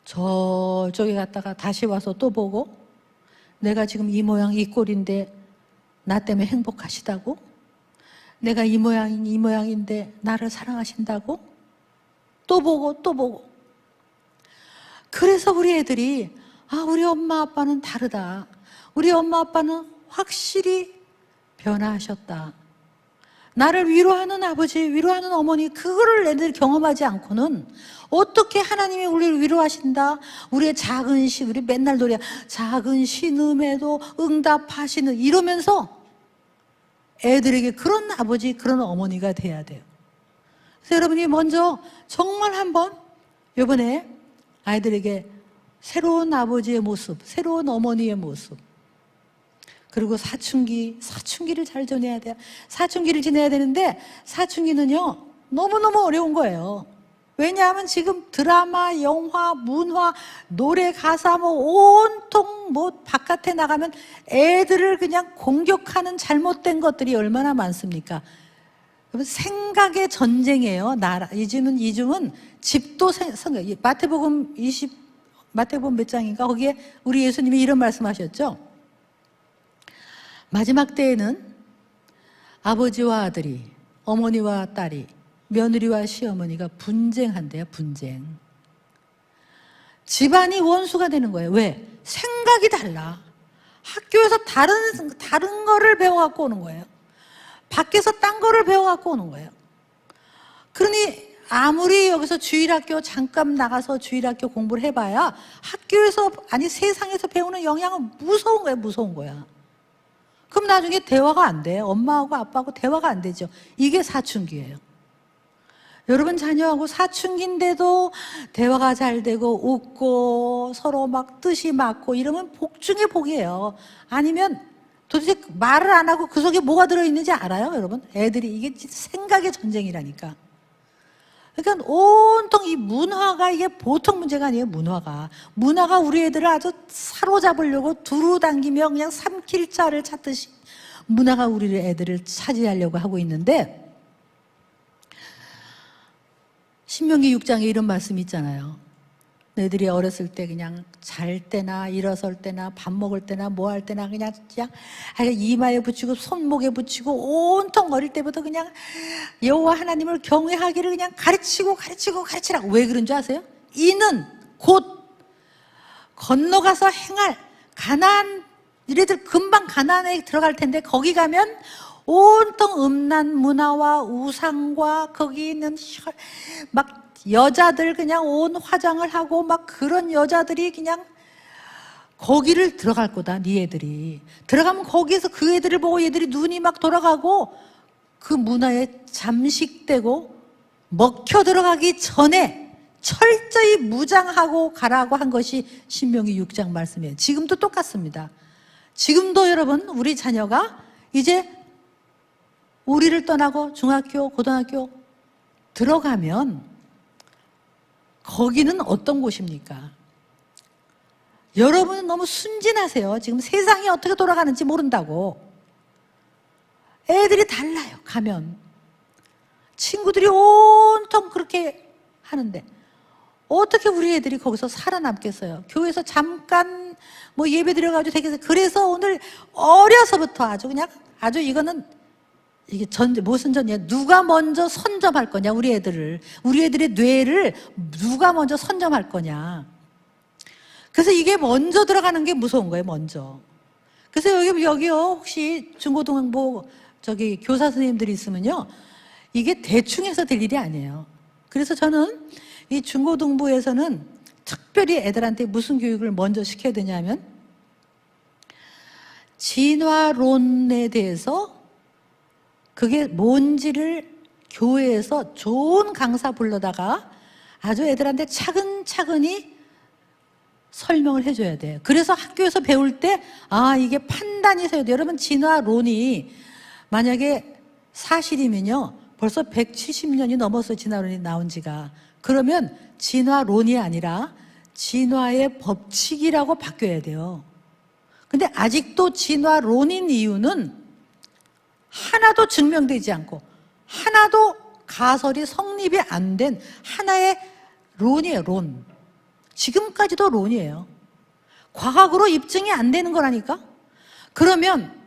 저쪽에 갔다가 다시 와서 또 보고, 내가 지금 이 모양 이 꼴인데 나 때문에 행복하시다고? 내가 이 모양인데 나를 사랑하신다고? 또 보고. 그래서 우리 애들이 우리 엄마 아빠는 다르다. 우리 엄마 아빠는 확실히 변화하셨다. 나를 위로하는 아버지, 위로하는 어머니, 그거를 애들 경험하지 않고는 어떻게 하나님이 우리를 위로하신다? 우리의 작은 우리 맨날 노래 작은 신음에도 응답하시는, 이러면서 애들에게 그런 아버지, 그런 어머니가 돼야 돼요. 그래서 여러분이 먼저 정말 한번 이번에 아이들에게 새로운 아버지의 모습, 새로운 어머니의 모습. 그리고 사춘기를 잘 지내야 돼요. 사춘기를 지내야 되는데 사춘기는요 너무너무 어려운 거예요. 왜냐하면 지금 드라마, 영화, 문화, 노래, 가사 뭐 온통 뭐 바깥에 나가면 애들을 그냥 공격하는 잘못된 것들이 얼마나 많습니까? 생각의 전쟁이에요. 이즘은 집도 생각. 마태복음 몇 장인가 거기에 우리 예수님이 이런 말씀하셨죠. 마지막 때에는 아버지와 아들이, 어머니와 딸이, 며느리와 시어머니가 분쟁한대요. 분쟁. 집안이 원수가 되는 거예요. 왜? 생각이 달라. 학교에서 다른 거를 배워갖고 오는 거예요. 밖에서 딴 거를 배워갖고 오는 거예요. 그러니 아무리 여기서 주일학교 잠깐 나가서 주일학교 공부를 해봐야 학교에서 아니 세상에서 배우는 영향은 무서운 거예요. 무서운 거야. 그럼 나중에 대화가 안 돼. 엄마하고 아빠하고 대화가 안 되죠. 이게 사춘기예요. 여러분 자녀하고 사춘기인데도 대화가 잘 되고 웃고 서로 막 뜻이 맞고 이러면 복 중에 복이에요. 아니면 도대체 말을 안 하고 그 속에 뭐가 들어있는지 알아요, 여러분? 애들이 이게 생각의 전쟁이라니까. 그러니까 온통 이 문화가 이게 보통 문제가 아니에요. 문화가 우리 애들을 아주 사로잡으려고 두루 당기며 그냥 삼킬 자를 찾듯이 문화가 우리 애들을 차지하려고 하고 있는데, 신명기 6장에 이런 말씀이 있잖아요. 너희들이 어렸을 때 그냥 잘 때나 일어설 때나 밥 먹을 때나 뭐 할 때나 그냥 이마에 붙이고 손목에 붙이고 온통 어릴 때부터 그냥 여호와 하나님을 경외하기를 그냥 가르치라고. 왜 그런 줄 아세요? 이는 곧 건너가서 행할 가나안, 이래들 금방 가나안에 들어갈 텐데 거기 가면 온통 음란 문화와 우상과 거기 있는 막 여자들 그냥 온 화장을 하고 막 그런 여자들이 그냥 거기를 들어갈 거다. 네 애들이 들어가면 거기에서 그 애들을 보고 얘들이 눈이 막 돌아가고 그 문화에 잠식되고 먹혀 들어가기 전에 철저히 무장하고 가라고 한 것이 신명기 6장 말씀이에요. 지금도 똑같습니다. 지금도 여러분 우리 자녀가 이제 우리를 떠나고 중학교, 고등학교 들어가면 거기는 어떤 곳입니까? 여러분은 너무 순진하세요. 지금 세상이 어떻게 돌아가는지 모른다고. 애들이 달라요. 가면 친구들이 온통 그렇게 하는데 어떻게 우리 애들이 거기서 살아남겠어요? 교회에서 잠깐 뭐 예배 드려가지고 되겠어요. 그래서 오늘 어려서부터 아주 이거는 이게 무슨 전이야? 누가 먼저 선점할 거냐? 우리 애들의 뇌를 누가 먼저 선점할 거냐? 그래서 이게 먼저 들어가는 게 무서운 거예요. 먼저. 그래서 여기요 혹시 중고등부 교사 선생님들이 있으면요, 이게 대충 해서 될 일이 아니에요. 그래서 저는 이 중고등부에서는 특별히 애들한테 무슨 교육을 먼저 시켜야 되냐면 진화론에 대해서 그게 뭔지를 교회에서 좋은 강사 불러다가 아주 애들한테 차근차근히 설명을 해줘야 돼요. 그래서 학교에서 배울 때 이게 판단이 서야 돼요. 여러분 진화론이 만약에 사실이면요 벌써 170년이 넘었어요. 진화론이 나온 지가. 그러면 진화론이 아니라 진화의 법칙이라고 바뀌어야 돼요. 근데 아직도 진화론인 이유는 하나도 증명되지 않고 하나도 가설이 성립이 안 된 하나의 론이에요. 론. 지금까지도 론이에요. 과학으로 입증이 안 되는 거라니까. 그러면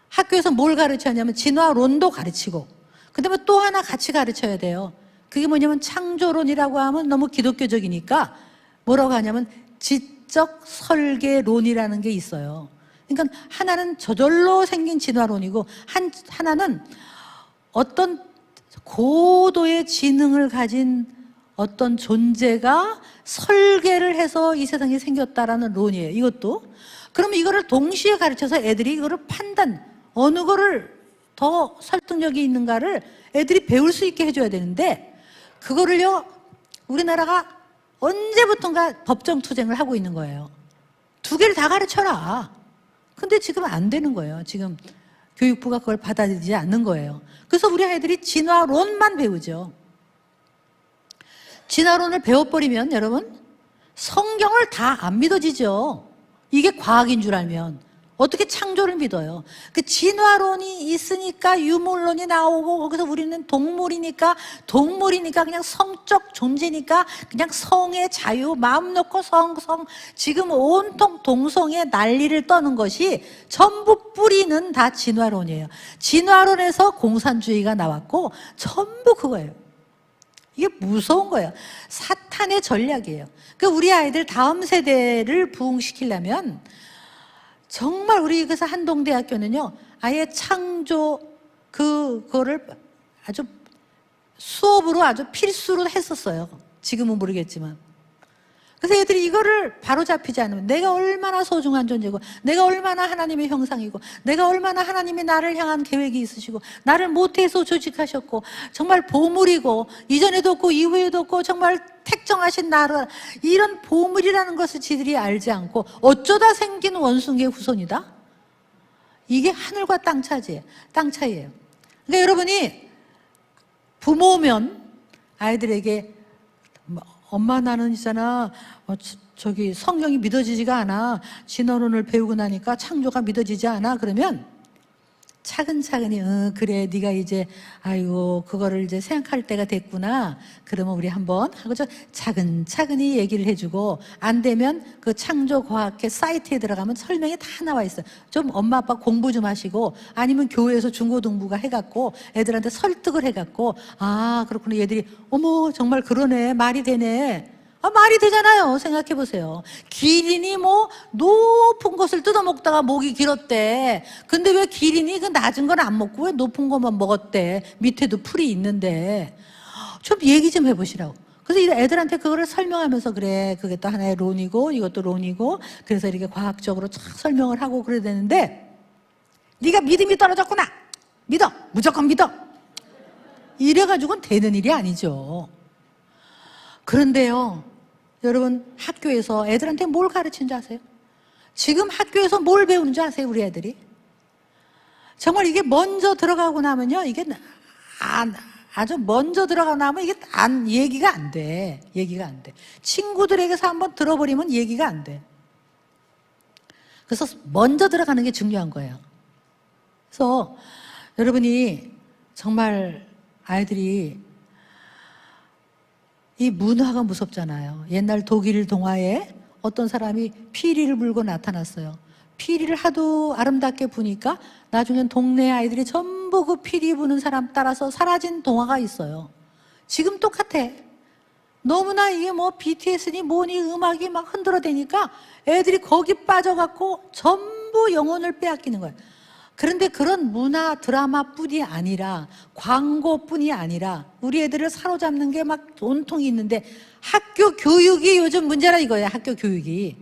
학교에서 뭘 가르쳐야 하냐면 진화론도 가르치고 그 다음에 또 하나 같이 가르쳐야 돼요. 그게 뭐냐면 창조론이라고 하면 너무 기독교적이니까 뭐라고 하냐면 지적 설계론이라는 게 있어요. 그러니까 하나는 저절로 생긴 진화론이고 하나는 어떤 고도의 지능을 가진 어떤 존재가 설계를 해서 이 세상이 생겼다라는 론이에요. 이것도. 그러면 이거를 동시에 가르쳐서 애들이 이거를 어느 거를 더 설득력이 있는가를 애들이 배울 수 있게 해줘야 되는데 그거를요 우리나라가 언제부턴가 법정 투쟁을 하고 있는 거예요. 두 개를 다 가르쳐라. 근데 지금 안 되는 거예요. 지금 교육부가 그걸 받아들이지 않는 거예요. 그래서 우리 아이들이 진화론만 배우죠. 진화론을 배워버리면 여러분 성경을 다 안 믿어지죠. 이게 과학인 줄 알면 어떻게 창조를 믿어요? 그 진화론이 있으니까 유물론이 나오고, 거기서 우리는 동물이니까 그냥 성적 존재니까 그냥 성의 자유, 마음 놓고 성 지금 온통 동성애 난리를 떠는 것이 전부 뿌리는 다 진화론이에요. 진화론에서 공산주의가 나왔고 전부 그거예요. 이게 무서운 거예요. 사탄의 전략이에요. 그 우리 아이들 다음 세대를 부흥시키려면 정말 우리 그래서 한동대학교는요 아예 창조 그거를 아주 수업으로 아주 필수로 했었어요. 지금은 모르겠지만. 그래서 애들이 이거를 바로잡히지 않으면 내가 얼마나 소중한 존재고, 내가 얼마나 하나님의 형상이고, 내가 얼마나 하나님이 나를 향한 계획이 있으시고, 나를 모태에서 조직하셨고, 정말 보물이고, 이전에도 없고 이후에도 없고 정말 택정하신 나라, 이런 보물이라는 것을 지들이 알지 않고 어쩌다 생긴 원숭이의 후손이다? 이게 하늘과 땅 차이예요. 그러니까 여러분이 부모면 아이들에게 엄마 나는 있잖아 저기 성경이 믿어지지가 않아, 진화론을 배우고 나니까 창조가 믿어지지 않아, 그러면 차근차근히 그래 네가 이제 아이고 그거를 이제 생각할 때가 됐구나, 그러면 우리 한번 하고 차근차근히 얘기를 해주고, 안 되면 그 창조과학회 사이트에 들어가면 설명이 다 나와 있어요. 좀 엄마 아빠 공부 좀 하시고, 아니면 교회에서 중고등부가 해갖고 애들한테 설득을 해갖고, 아 그렇구나, 얘들이 어머 정말 그러네, 말이 되네. 말이 되잖아요. 생각해 보세요. 기린이 뭐 높은 것을 뜯어먹다가 목이 길었대. 근데 왜 기린이 그 낮은 건 안 먹고 왜 높은 것만 먹었대? 밑에도 풀이 있는데. 좀 얘기 좀 해보시라고. 그래서 애들한테 그거를 설명하면서, 그래 그게 또 하나의 론이고 이것도 론이고, 그래서 이렇게 과학적으로 쫙 설명을 하고 그래야 되는데, 네가 믿음이 떨어졌구나, 믿어, 무조건 믿어, 이래가지고는 되는 일이 아니죠. 그런데요 여러분, 학교에서 애들한테 뭘 가르치는 줄 아세요? 지금 학교에서 뭘 배우는 줄 아세요? 우리 애들이 정말 이게 먼저 들어가고 나면요, 이게 아주 먼저 들어가고 나면 이게 얘기가 안 돼. 친구들에게서 한번 들어버리면 얘기가 안 돼. 그래서 먼저 들어가는 게 중요한 거예요. 그래서 여러분이 정말 아이들이, 이 문화가 무섭잖아요. 옛날 독일 동화에 어떤 사람이 피리를 불고 나타났어요. 피리를 하도 아름답게 부니까 나중엔 동네 아이들이 전부 그 피리 부는 사람 따라서 사라진 동화가 있어요. 지금 똑같아. 너무나 이게 뭐 BTS니 뭐니 음악이 막 흔들어대니까 애들이 거기 빠져갖고 전부 영혼을 빼앗기는 거예요. 그런데 그런 문화 드라마뿐이 아니라, 광고뿐이 아니라 우리 애들을 사로잡는 게 막 온통이 있는데, 학교 교육이 요즘 문제라 이거예요. 학교 교육이.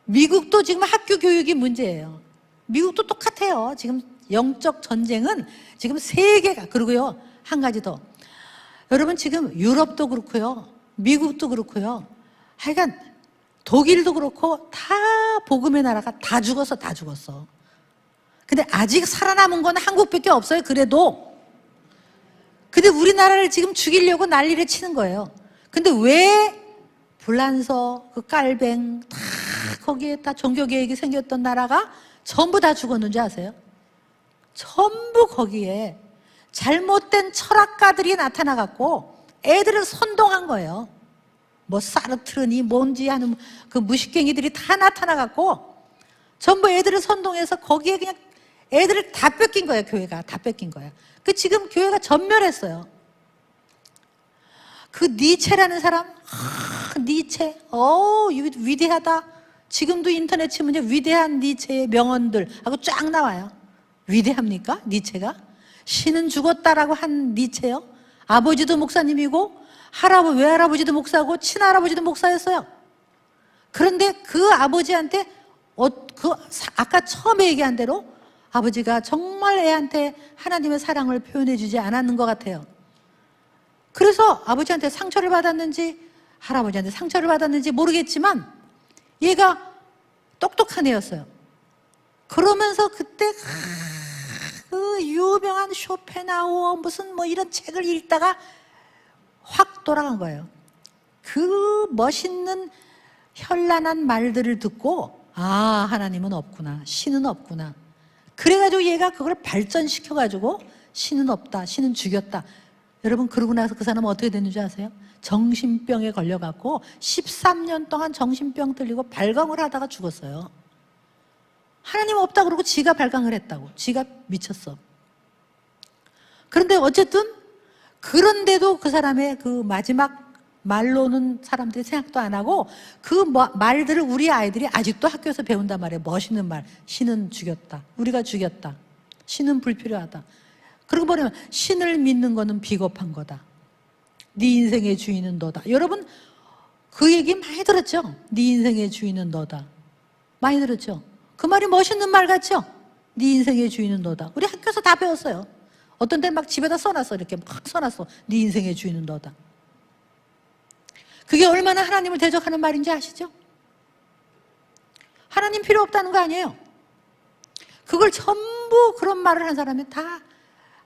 미국도 지금 학교 교육이 문제예요. 미국도 똑같아요. 지금 영적 전쟁은 지금 세계가, 그리고요 한 가지 더, 여러분 지금 유럽도 그렇고요 미국도 그렇고요, 하여간 독일도 그렇고 다 복음의 나라가 다 죽었어. 근데 아직 살아남은 건 한국밖에 없어요. 그래도. 근데 우리나라를 지금 죽이려고 난리를 치는 거예요. 근데 왜 불란서, 그 깔뱅 다 거기에 다 종교개혁이 생겼던 나라가 전부 다 죽었는지 아세요? 전부 거기에 잘못된 철학가들이 나타나갖고 애들을 선동한 거예요. 뭐 사르트르니 뭔지 하는 그 무식갱이들이 다 나타나갖고 전부 애들을 선동해서 거기에 그냥 애들을 다 뺏긴 거예요. 교회가 다 뺏긴 거예요. 그 지금 교회가 전멸했어요. 그 니체라는 사람, 니체, 위대하다. 지금도 인터넷 치면 위대한 니체의 명언들 하고 쫙 나와요. 위대합니까? 니체가? 신은 죽었다라고 한 니체요? 아버지도 목사님이고 외할아버지도 목사고 친할아버지도 목사였어요. 그런데 그 아버지한테 아까 처음에 얘기한 대로 아버지가 정말 애한테 하나님의 사랑을 표현해 주지 않았는 것 같아요. 그래서 아버지한테 상처를 받았는지 할아버지한테 상처를 받았는지 모르겠지만 얘가 똑똑한 애였어요. 그러면서 그때 그 유명한 쇼펜하우어 무슨 뭐 이런 책을 읽다가 확 돌아간 거예요. 그 멋있는 현란한 말들을 듣고 아, 하나님은 없구나, 신은 없구나. 그래가지고 얘가 그걸 발전시켜가지고 신은 없다, 신은 죽였다. 여러분, 그러고 나서 그 사람은 어떻게 됐는지 아세요? 정신병에 걸려갖고 13년 동안 정신병 들리고 발광을 하다가 죽었어요. 하나님 없다 그러고 지가 발광을 했다고. 지가 미쳤어. 그런데 어쨌든 그런데도 그 사람의 그 마지막 말로는 사람들이 생각도 안 하고 그 말들을 우리 아이들이 아직도 학교에서 배운단 말이에요. 멋있는 말. 신은 죽였다. 우리가 죽였다. 신은 불필요하다. 그러고 보면 신을 믿는 거는 비겁한 거다. 네 인생의 주인은 너다. 여러분 그 얘기 많이 들었죠? 네 인생의 주인은 너다. 많이 들었죠? 그 말이 멋있는 말 같죠? 네 인생의 주인은 너다. 우리 학교에서 다 배웠어요. 어떤 때는 막 집에다 써놨어. 이렇게 막 써놨어. 네 인생의 주인은 너다. 그게 얼마나 하나님을 대적하는 말인지 아시죠? 하나님 필요 없다는 거 아니에요. 그걸 전부 그런 말을 한 사람이 다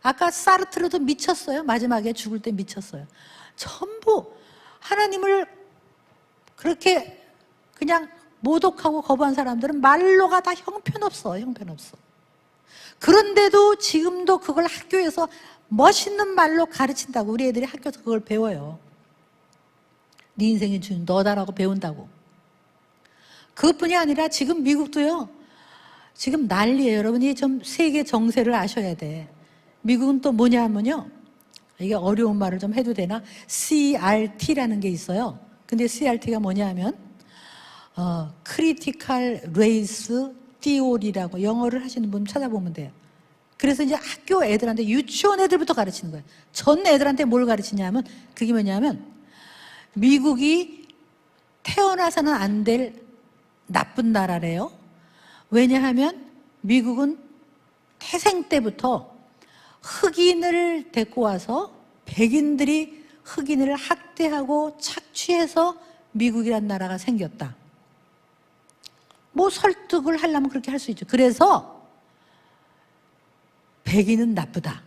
아까 사르트르도 미쳤어요. 마지막에 죽을 때 미쳤어요. 전부 하나님을 그렇게 그냥 모독하고 거부한 사람들은 말로가 다 형편없어. 형편없어. 그런데도 지금도 그걸 학교에서 멋있는 말로 가르친다고. 우리 애들이 학교에서 그걸 배워요. 네 인생의 주인 너다라고 배운다고. 그것뿐이 아니라 지금 미국도요. 지금 난리예요. 여러분이 좀 세계 정세를 아셔야 돼. 미국은 또 뭐냐 하면요. 이게 어려운 말을 좀 해도 되나? CRT라는 게 있어요. 근데 CRT가 뭐냐 하면 Critical Race Theory라고 영어를 하시는 분 찾아보면 돼요. 그래서 이제 학교 애들한테 유치원 애들부터 가르치는 거예요. 전 애들한테 뭘 가르치냐면 그게 뭐냐면 미국이 태어나서는 안 될 나쁜 나라래요. 왜냐하면 미국은 태생 때부터 흑인을 데리고 와서 백인들이 흑인을 학대하고 착취해서 미국이란 나라가 생겼다. 뭐 설득을 하려면 그렇게 할 수 있죠. 그래서 백인은 나쁘다.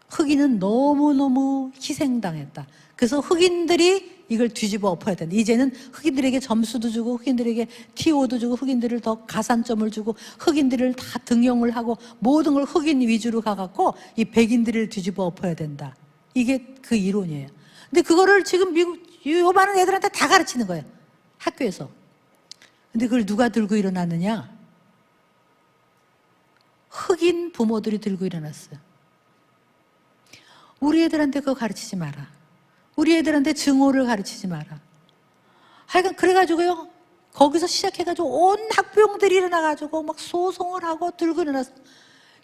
흑인은 너무너무 희생당했다. 그래서 흑인들이 이걸 뒤집어 엎어야 된다. 이제는 흑인들에게 점수도 주고 흑인들에게 TO도 주고 흑인들을 더 가산점을 주고 흑인들을 다 등용을 하고 모든 걸 흑인 위주로 가갖고 이 백인들을 뒤집어 엎어야 된다. 이게 그 이론이에요. 근데 그거를 지금 미국 요 많은 애들한테 다 가르치는 거예요. 학교에서. 근데 그걸 누가 들고 일어났느냐? 흑인 부모들이 들고 일어났어요. 우리 애들한테 그거 가르치지 마라. 우리 애들한테 증오를 가르치지 마라. 하여간 그래가지고요. 거기서 시작해가지고 온 학부형들이 일어나가지고 막 소송을 하고 들고 일어나서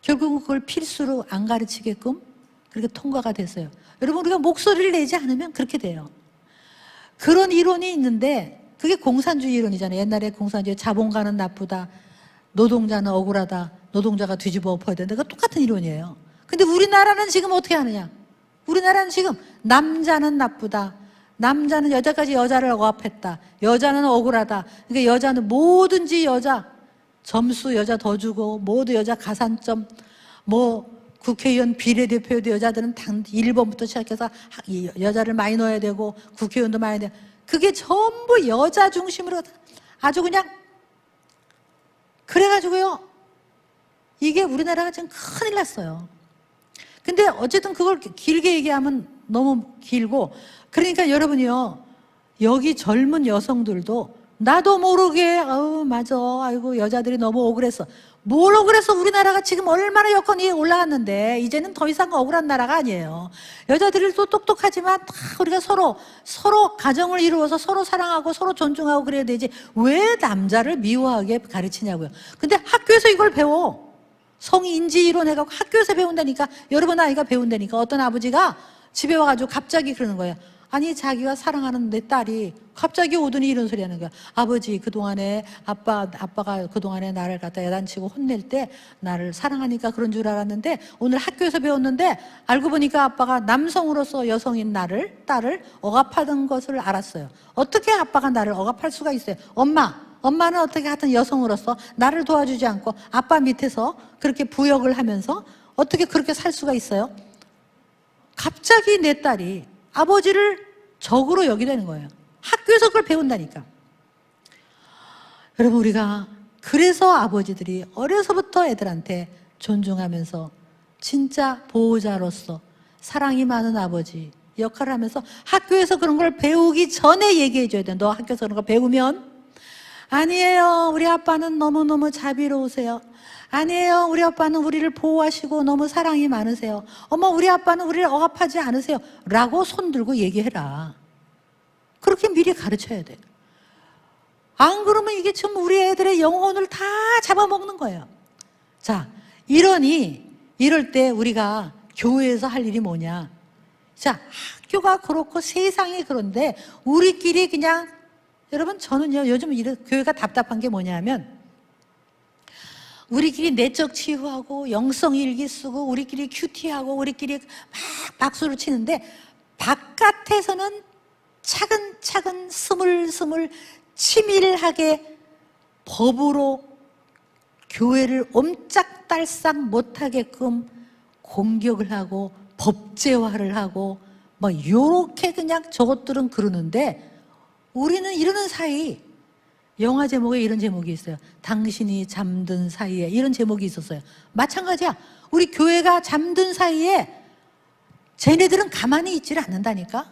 결국은 그걸 필수로 안 가르치게끔 그렇게 통과가 됐어요. 여러분 우리가 목소리를 내지 않으면 그렇게 돼요. 그런 이론이 있는데 그게 공산주의 이론이잖아요. 옛날에 공산주의 자본가는 나쁘다. 노동자는 억울하다. 노동자가 뒤집어 엎어야 된다. 그거 똑같은 이론이에요. 근데 우리나라는 지금 어떻게 하느냐? 우리나라는 지금 남자는 나쁘다. 남자는 여자까지 여자를 억압했다. 여자는 억울하다. 그러니까 여자는 뭐든지 여자 점수 여자 더 주고 모두 여자 가산점 뭐 국회의원 비례대표도 여자들은 당 1번부터 시작해서 여자를 많이 넣어야 되고 국회의원도 많이 돼야 되고 그게 전부 여자 중심으로 아주 그냥 그래가지고요. 이게 우리나라가 지금 큰일 났어요. 근데 어쨌든 그걸 길게 얘기하면 너무 길고 그러니까 여러분이요. 여기 젊은 여성들도 나도 모르게 맞아. 아이고 여자들이 너무 억울했어. 뭘 억울해서 우리나라가 지금 얼마나 여건이 올라갔는데 이제는 더 이상 억울한 나라가 아니에요. 여자들도 똑똑하지만 다 우리가 서로 가정을 이루어서 서로 사랑하고 서로 존중하고 그래야 되지 왜 남자를 미워하게 가르치냐고요. 근데 학교에서 이걸 배워. 성인지 이론 해갖고 학교에서 배운다니까 여러분 아이가 배운다니까 어떤 아버지가 집에 와가지고 갑자기 그러는 거예요. 아니 자기가 사랑하는 내 딸이 갑자기 오더니 이런 소리 하는 거야. 아버지 그동안에 아빠가 그동안에 나를 갖다 야단치고 혼낼 때 나를 사랑하니까 그런 줄 알았는데 오늘 학교에서 배웠는데 알고 보니까 아빠가 남성으로서 여성인 딸을 억압하던 것을 알았어요. 어떻게 아빠가 나를 억압할 수가 있어요? 엄마는 어떻게 하여튼 여성으로서 나를 도와주지 않고 아빠 밑에서 그렇게 부역을 하면서 어떻게 그렇게 살 수가 있어요? 갑자기 내 딸이 아버지를 적으로 여기려는 거예요. 학교에서 그걸 배운다니까. 여러분 우리가 그래서 아버지들이 어려서부터 애들한테 존중하면서 진짜 보호자로서 사랑이 많은 아버지 역할을 하면서 학교에서 그런 걸 배우기 전에 얘기해 줘야 돼. 너 학교에서 그런 거 배우면 아니에요. 우리 아빠는 너무너무 자비로우세요. 아니에요. 우리 아빠는 우리를 보호하시고 너무 사랑이 많으세요. 어머 우리 아빠는 우리를 억압하지 않으세요. 라고 손들고 얘기해라. 그렇게 미리 가르쳐야 돼. 안 그러면 이게 좀 우리 애들의 영혼을 다 잡아먹는 거예요. 자, 이럴 때 우리가 교회에서 할 일이 뭐냐. 자, 학교가 그렇고 세상이 그런데 우리끼리 그냥 여러분 저는요 요즘 교회가 답답한 게 뭐냐면 우리끼리 내적 치유하고 영성 일기 쓰고 우리끼리 큐티하고 우리끼리 막 박수를 치는데 바깥에서는 차근차근 스물스물 치밀하게 법으로 교회를 옴짝달싹 못하게끔 공격을 하고 법제화를 하고 뭐 요렇게 그냥 저것들은 그러는데 우리는 이러는 사이 영화 제목에 이런 제목이 있어요. 당신이 잠든 사이에 이런 제목이 있었어요. 마찬가지야. 우리 교회가 잠든 사이에 쟤네들은 가만히 있지를 않는다니까.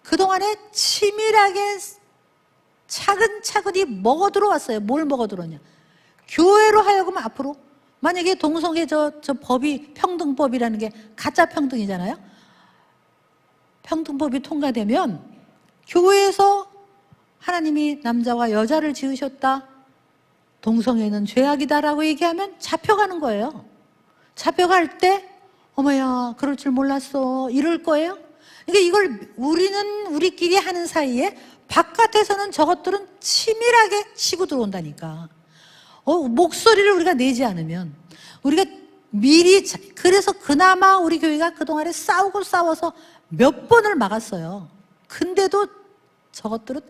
그동안에 치밀하게 차근차근히 먹어 들어왔어요. 뭘 먹어 들어왔냐. 교회로 하여금 앞으로 만약에 동성애 저 법이 평등법이라는 게 가짜 평등이잖아요. 평등법이 통과되면 교회에서 하나님이 남자와 여자를 지으셨다. 동성애는 죄악이다라고 얘기하면 잡혀가는 거예요. 잡혀갈 때 어머야 그럴 줄 몰랐어 이럴 거예요. 그러니까 이걸 우리는 우리끼리 하는 사이에 바깥에서는 저것들은 치밀하게 치고 들어온다니까. 목소리를 우리가 내지 않으면 우리가 미리 그래서 그나마 우리 교회가 그동안에 싸워서 몇 번을 막았어요. 근데도 저것들은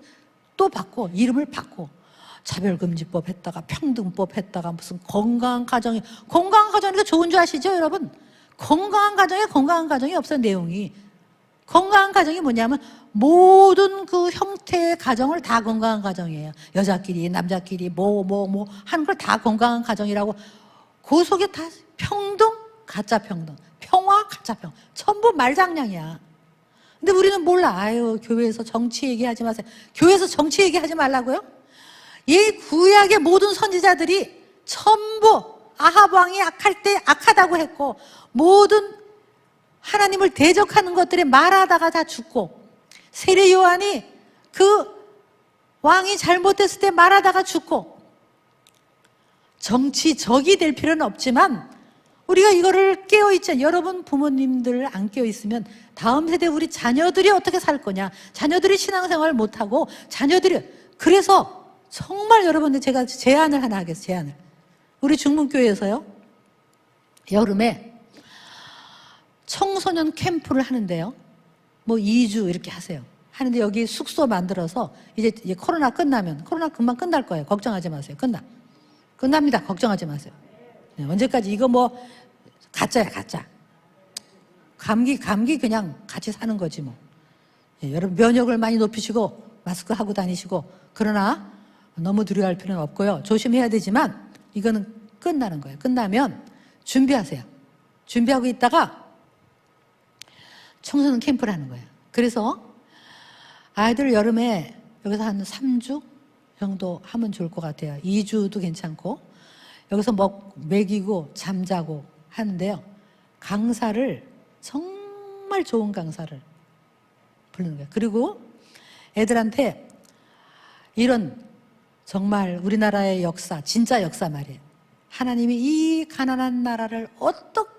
또 바꿔 이름을 바꿔 차별금지법 했다가 평등법 했다가 무슨 건강한 가정이 좋은 줄 아시죠 여러분? 건강한 가정이 없어요. 내용이 건강한 가정이 뭐냐면 모든 그 형태의 가정을 다 건강한 가정이에요. 여자끼리 남자끼리 뭐 하는 걸 다 건강한 가정이라고. 그 속에 다 평등 가짜 평등 평화 가짜 평화 전부 말장량이야. 근데 우리는 몰라. 아유 교회에서 정치 얘기하지 마세요. 교회에서 정치 얘기하지 말라고요? 이 구약의 모든 선지자들이 전부 아합 왕이 악할 때 악하다고 했고 모든 하나님을 대적하는 것들이 말하다가 다 죽고 세례 요한이 그 왕이 잘못했을 때 말하다가 죽고 정치적이 될 필요는 없지만 우리가 이거를 깨어있지. 여러분 부모님들 안 깨어있으면 다음 세대 우리 자녀들이 어떻게 살 거냐. 자녀들이 신앙생활을 못하고 자녀들이 그래서 정말 여러분들 제가 제안을 하나 하겠어요. 제안을. 우리 중문교회에서요 여름에 청소년 캠프를 하는데요 뭐 2주 이렇게 하세요. 하는데 여기 숙소 만들어서 이제 코로나 끝나면 코로나 금방 끝날 거예요. 걱정하지 마세요. 끝납니다. 걱정하지 마세요. 네, 언제까지 이거 뭐 가짜야 가짜. 감기 그냥 같이 사는 거지 뭐. 예, 여러분 면역을 많이 높이시고 마스크 하고 다니시고 그러나 너무 두려워할 필요는 없고요. 조심해야 되지만 이거는 끝나는 거예요. 끝나면 준비하세요. 준비하고 있다가 청소년 캠프를 하는 거예요. 그래서 아이들 여름에 여기서 한 3주 정도 하면 좋을 것 같아요. 2주도 괜찮고 여기서 먹이고 잠자고 하는데요. 강사를 정말 좋은 강사를 부르는 거예요. 그리고 애들한테 이런 정말 우리나라의 역사, 진짜 역사 말이에요. 하나님이 이 가난한 나라를 어떻게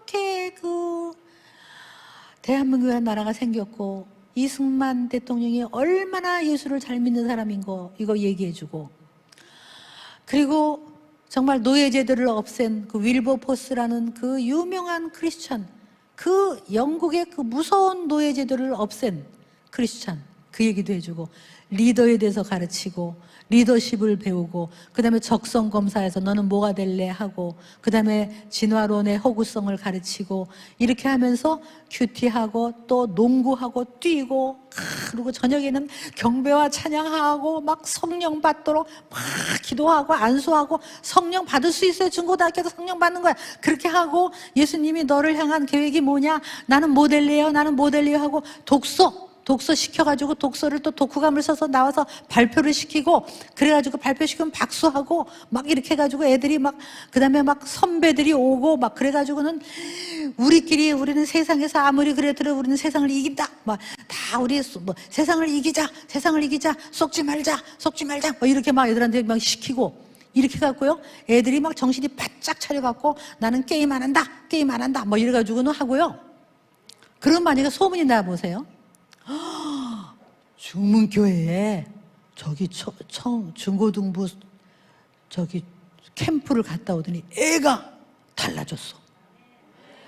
대한민국이라는 나라가 생겼고 이승만 대통령이 얼마나 예수를 잘 믿는 사람인 거 이거 얘기해주고, 그리고 정말 노예제도를 없앤 그 윌버포스라는 그 유명한 크리스찬, 그 영국의 그 무서운 노예제도를 없앤 크리스찬, 그 얘기도 해주고, 리더에 대해서 가르치고, 리더십을 배우고, 그 다음에 적성검사에서 너는 뭐가 될래 하고, 그 다음에 진화론의 허구성을 가르치고, 이렇게 하면서 큐티하고 또 농구하고 뛰고, 그리고 저녁에는 경배와 찬양하고 막 성령 받도록 막 기도하고 안수하고, 성령 받을 수 있어요. 중고등학교도 성령 받는 거야. 그렇게 하고, 예수님이 너를 향한 계획이 뭐냐, 나는 뭐 될래요, 나는 뭐 될래요 하고, 독서 시켜가지고 독서를 또 독후감을 써서 나와서 발표를 시키고, 그래가지고 발표시키면 박수하고 막 이렇게 해가지고 애들이 막, 그 다음에 막 선배들이 오고 막 그래가지고는 우리는 세상에서 아무리 그래도 우리는 세상을 이긴다, 막 다 우리 뭐 세상을 이기자, 속지 말자 뭐 이렇게 막 애들한테 막 시키고, 이렇게 해갖고요, 애들이 막 정신이 바짝 차려갖고 나는 게임 안 한다 뭐 이래가지고는 하고요. 그런 만약에 소문이 나보세요. 중문교회에 저기 중고등부 저기 캠프를 갔다 오더니 애가 달라졌어.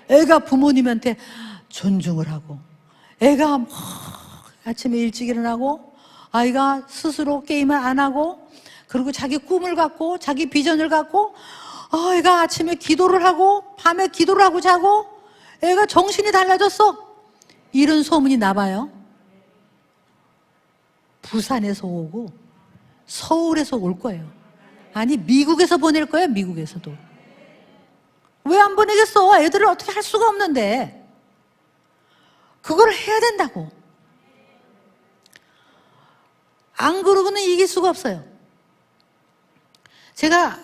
애가 부모님한테 존중을 하고, 애가 막 아침에 일찍 일어나고, 아이가 스스로 게임을 안 하고, 그리고 자기 꿈을 갖고 자기 비전을 갖고, 애가 아침에 기도를 하고 밤에 기도를 하고 자고, 애가 정신이 달라졌어. 이런 소문이 나봐요. 부산에서 오고 서울에서 올 거예요. 아니 미국에서 보낼 거예요. 미국에서도. 왜 안 보내겠어? 애들을 어떻게 할 수가 없는데 그걸 해야 된다고. 안 그러고는 이길 수가 없어요. 제가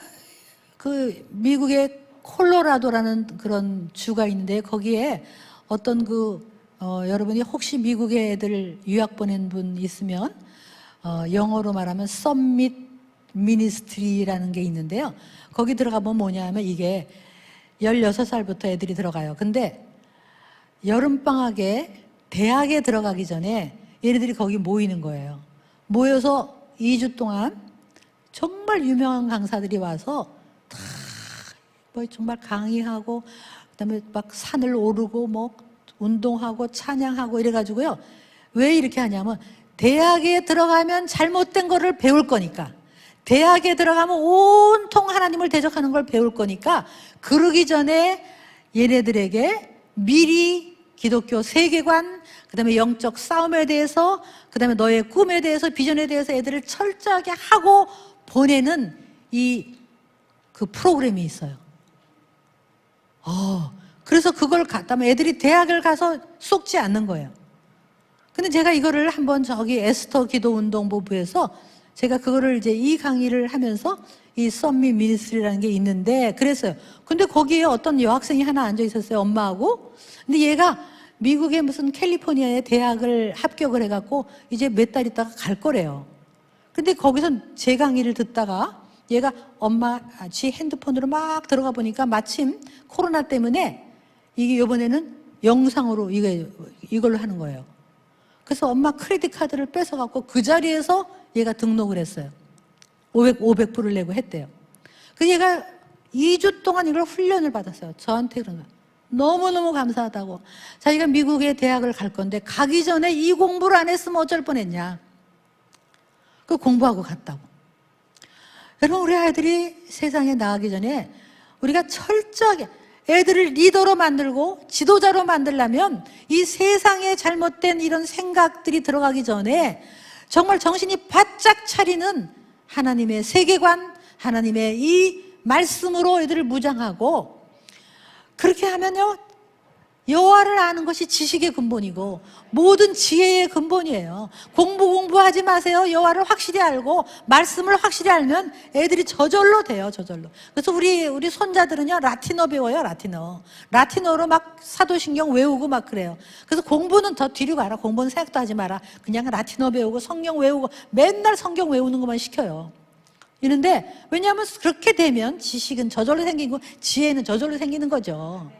그 미국의 콜로라도라는 그런 주가 있는데, 거기에 어떤 여러분이 혹시 미국에 애들 유학 보낸 분 있으면 영어로 말하면 썸밋 미니스트리라는 게 있는데요. 거기 들어가면 뭐냐 하면 이게 16살부터 애들이 들어가요. 근데 여름방학에 대학에 들어가기 전에 얘네들이 거기 모이는 거예요. 모여서 2주 동안 정말 유명한 강사들이 와서 다 뭐 정말 강의하고, 그다음에 막 산을 오르고 뭐 운동하고 찬양하고 이래가지고요. 왜 이렇게 하냐면 대학에 들어가면 잘못된 거를 배울 거니까, 대학에 들어가면 온통 하나님을 대적하는 걸 배울 거니까, 그러기 전에 얘네들에게 미리 기독교 세계관, 그 다음에 영적 싸움에 대해서, 그 다음에 너의 꿈에 대해서, 비전에 대해서 애들을 철저하게 하고 보내는 그 프로그램이 있어요. 그래서 그걸 갔다면 애들이 대학을 가서 쏙지 않는 거예요. 근데 제가 이거를 한번 저기 에스터 기도운동본부에서 제가 그거를 이제 이 강의를 하면서 이 썸밋 미니스트리라는 게 있는데 그랬어요. 근데 거기에 어떤 여학생이 하나 앉아 있었어요. 엄마하고. 근데 얘가 미국의 무슨 캘리포니아의 대학을 합격을 해갖고 이제 몇 달 있다가 갈 거래요. 근데 거기서 제 강의를 듣다가 얘가 엄마 지 핸드폰으로 막 들어가 보니까 마침 코로나 때문에 이게 이번에는 영상으로 이걸로 하는 거예요. 그래서 엄마 크레딧 카드를 뺏어갖고 그 자리에서 얘가 등록을 했어요. 500불을 내고 했대요. 그래서 얘가 2주 동안 이걸 훈련을 받았어요. 저한테 그런 거. 너무너무 감사하다고. 자기가 미국의 대학을 갈 건데 가기 전에 이 공부를 안 했으면 어쩔 뻔했냐. 그 공부하고 갔다고. 여러분, 우리 아이들이 세상에 나가기 전에 우리가 철저하게 애들을 리더로 만들고 지도자로 만들려면 이 세상에 잘못된 이런 생각들이 들어가기 전에 정말 정신이 바짝 차리는 하나님의 세계관, 하나님의 이 말씀으로 애들을 무장하고, 그렇게 하면요 여호와를 아는 것이 지식의 근본이고 모든 지혜의 근본이에요. 공부하지 마세요. 여호와를 확실히 알고 말씀을 확실히 알면 애들이 저절로 돼요. 저절로. 그래서 우리 손자들은요 라틴어 배워요. 라틴어로 막 사도신경 외우고 막 그래요. 그래서 공부는 더 뒤로 가라. 공부는 생각도 하지 마라. 그냥 라틴어 배우고 성경 외우고 맨날 성경 외우는 것만 시켜요. 이런데 왜냐하면 그렇게 되면 지식은 저절로 생기고 지혜는 저절로 생기는 거죠.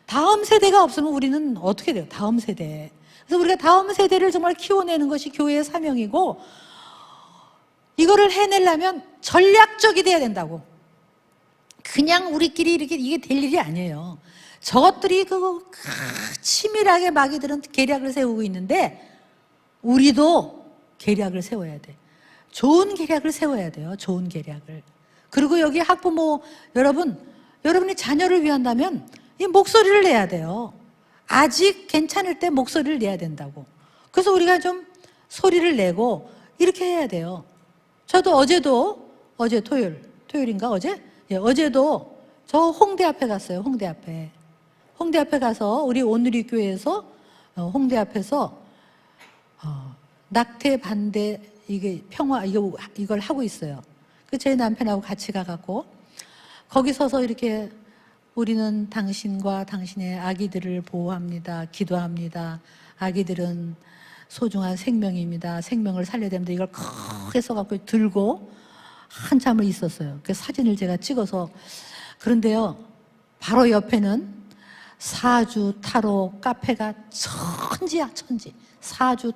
다음 세대가 없으면 우리는 어떻게 돼요? 다음 세대. 그래서 우리가 다음 세대를 정말 키워내는 것이 교회의 사명이고, 이거를 해내려면 전략적이 돼야 된다고. 그냥 우리끼리 이렇게 이게 될 일이 아니에요. 저것들이 그 치밀하게 마귀들은 계략을 세우고 있는데, 우리도 계략을 세워야 돼. 좋은 계략을 세워야 돼요. 좋은 계략을. 그리고 여기 학부모 여러분이 자녀를 위한다면 이 목소리를 내야 돼요. 아직 괜찮을 때 목소리를 내야 된다고. 그래서 우리가 좀 소리를 내고 이렇게 해야 돼요. 저도 어제 토요일인가 어제? 예, 어제도 저 홍대 앞에 갔어요. 홍대 앞에 가서 우리 오누리 교회에서 홍대 앞에서 낙태 반대 이게 평화 이걸 하고 있어요. 그 제 남편하고 같이 가갖고 거기 서서 이렇게 우리는 당신과 당신의 아기들을 보호합니다. 기도합니다. 아기들은 소중한 생명입니다. 생명을 살려야 됩니다. 이걸 크게 써갖고 들고 한참을 있었어요. 그 사진을 제가 찍어서. 그런데요, 바로 옆에는 사주 타로 카페가 천지야, 천지. 사주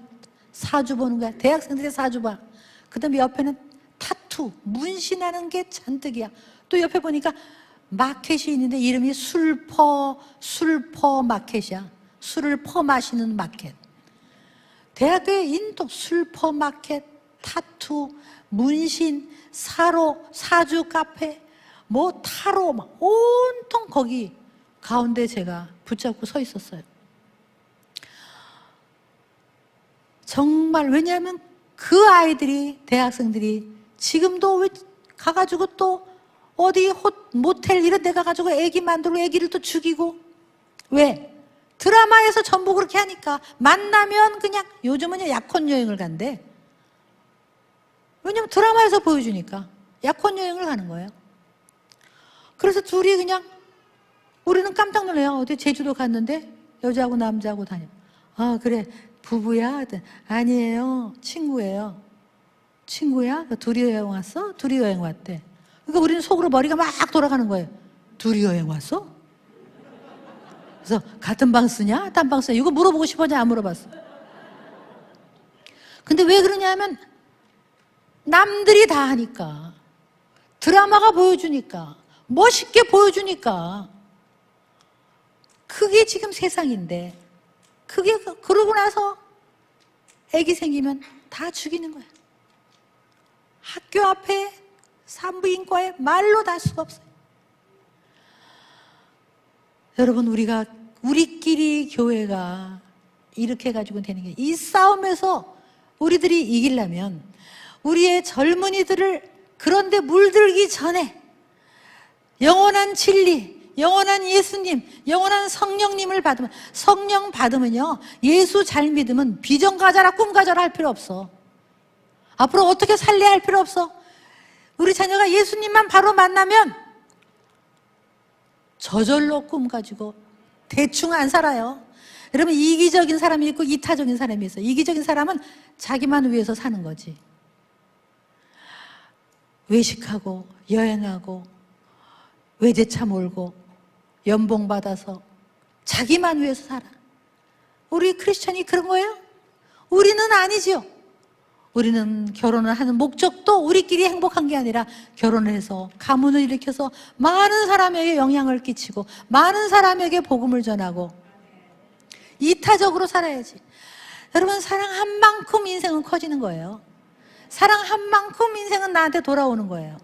보는 거야. 대학생들의 사주 봐. 그 다음에 옆에는 타투, 문신하는 게 잔뜩이야. 또 옆에 보니까 마켓이 있는데 이름이 술퍼 마켓이야. 술을 퍼 마시는 마켓. 대학교에 인도 술퍼 마켓, 타투, 문신, 사주 카페, 뭐 타로 막 온통 거기 가운데 제가 붙잡고 서 있었어요. 정말. 왜냐하면 그 아이들이, 대학생들이 지금도 왜 가가지고 또 어디 모텔 이런 데 가가지고 애기 만들고 애기를 또 죽이고. 왜? 드라마에서 전부 그렇게 하니까. 만나면 그냥 요즘은 약혼 여행을 간대. 왜냐면 드라마에서 보여주니까 약혼 여행을 가는 거예요. 그래서 둘이 그냥, 우리는 깜짝 놀래요. 어디 제주도 갔는데 여자하고 남자하고 다녀. 아, 그래, 부부야? 아니에요, 친구예요. 친구야? 둘이 여행 왔어? 둘이 여행 왔대. 그러니까 우리는 속으로 머리가 막 돌아가는 거예요. 둘이 여행 왔어? 그래서 같은 방 쓰냐? 딴 방 쓰냐? 이거 물어보고 싶었냐? 안 물어봤어. 근데 왜 그러냐면 남들이 다 하니까, 드라마가 보여주니까, 멋있게 보여주니까. 그게 지금 세상인데, 그게 그러고 나서 애기 생기면 다 죽이는 거야. 학교 앞에 산부인과에 말로 다 할 수가 없어요. 여러분, 우리끼리 교회가 이렇게 해가지고 되는 게, 이 싸움에서 우리들이 이기려면 우리의 젊은이들을 그런데 물들기 전에 영원한 진리, 영원한 예수님, 영원한 성령님을 받으면, 성령 받으면요, 예수 잘 믿으면 비전 가져라, 꿈 가져라 할 필요 없어. 앞으로 어떻게 살래 할 필요 없어. 우리 자녀가 예수님만 바로 만나면 저절로 꿈 가지고 대충 안 살아요. 여러분, 이기적인 사람이 있고 이타적인 사람이 있어요. 이기적인 사람은 자기만 위해서 사는 거지. 외식하고 여행하고 외제차 몰고 연봉 받아서 자기만 위해서 살아. 우리 크리스천이 그런 거예요? 우리는 아니지요. 우리는 결혼을 하는 목적도 우리끼리 행복한 게 아니라 결혼을 해서 가문을 일으켜서 많은 사람에게 영향을 끼치고 많은 사람에게 복음을 전하고 이타적으로 살아야지. 여러분, 사랑한 만큼 인생은 커지는 거예요. 사랑한 만큼 인생은 나한테 돌아오는 거예요.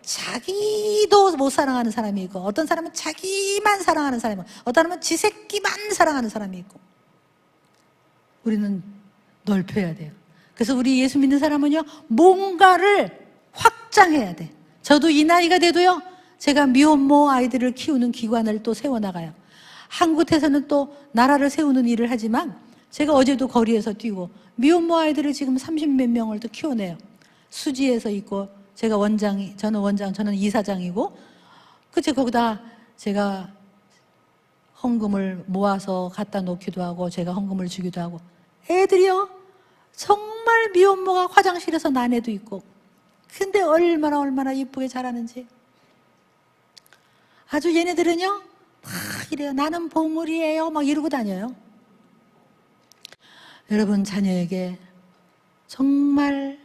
자기도 못 사랑하는 사람이 있고, 어떤 사람은 자기만 사랑하는 사람이 있고, 어떤 사람은 지 새끼만 사랑하는 사람이 있고. 우리는 넓혀야 돼요. 그래서 우리 예수 믿는 사람은요, 뭔가를 확장해야 돼. 저도 이 나이가 돼도요, 제가 미혼모 아이들을 키우는 기관을 또 세워나가요. 한 곳에서는 또 나라를 세우는 일을 하지만, 제가 어제도 거리에서 뛰고 미혼모 아이들을 지금 30몇 명을 또 키워내요. 수지에서 있고, 제가 저는 이사장이고, 거기다 제가 헌금을 모아서 갖다 놓기도 하고, 제가 헌금을 주기도 하고. 애들이요, 정말 미혼모가 화장실에서 난 애도 있고, 근데 얼마나 이쁘게 자라는지. 아주 얘네들은요, 막 이래요. 나는 보물이에요. 막 이러고 다녀요. 여러분 자녀에게 정말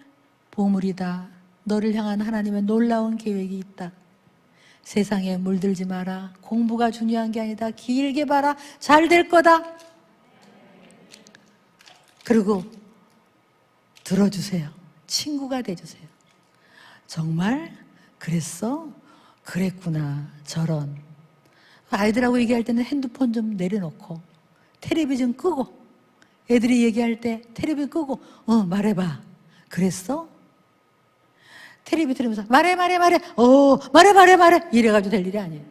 보물이다. 너를 향한 하나님의 놀라운 계획이 있다. 세상에 물들지 마라. 공부가 중요한 게 아니다. 길게 봐라. 잘 될 거다. 그리고 들어주세요. 친구가 돼주세요. 정말 그랬어? 그랬구나. 저런. 아이들하고 얘기할 때는 핸드폰 좀 내려놓고 텔레비전 끄고, 애들이 얘기할 때 텔레비전 끄고 말해봐. 그랬어? 텔레비 들으면서 말해 말해 이래가지고 될 일이 아니에요.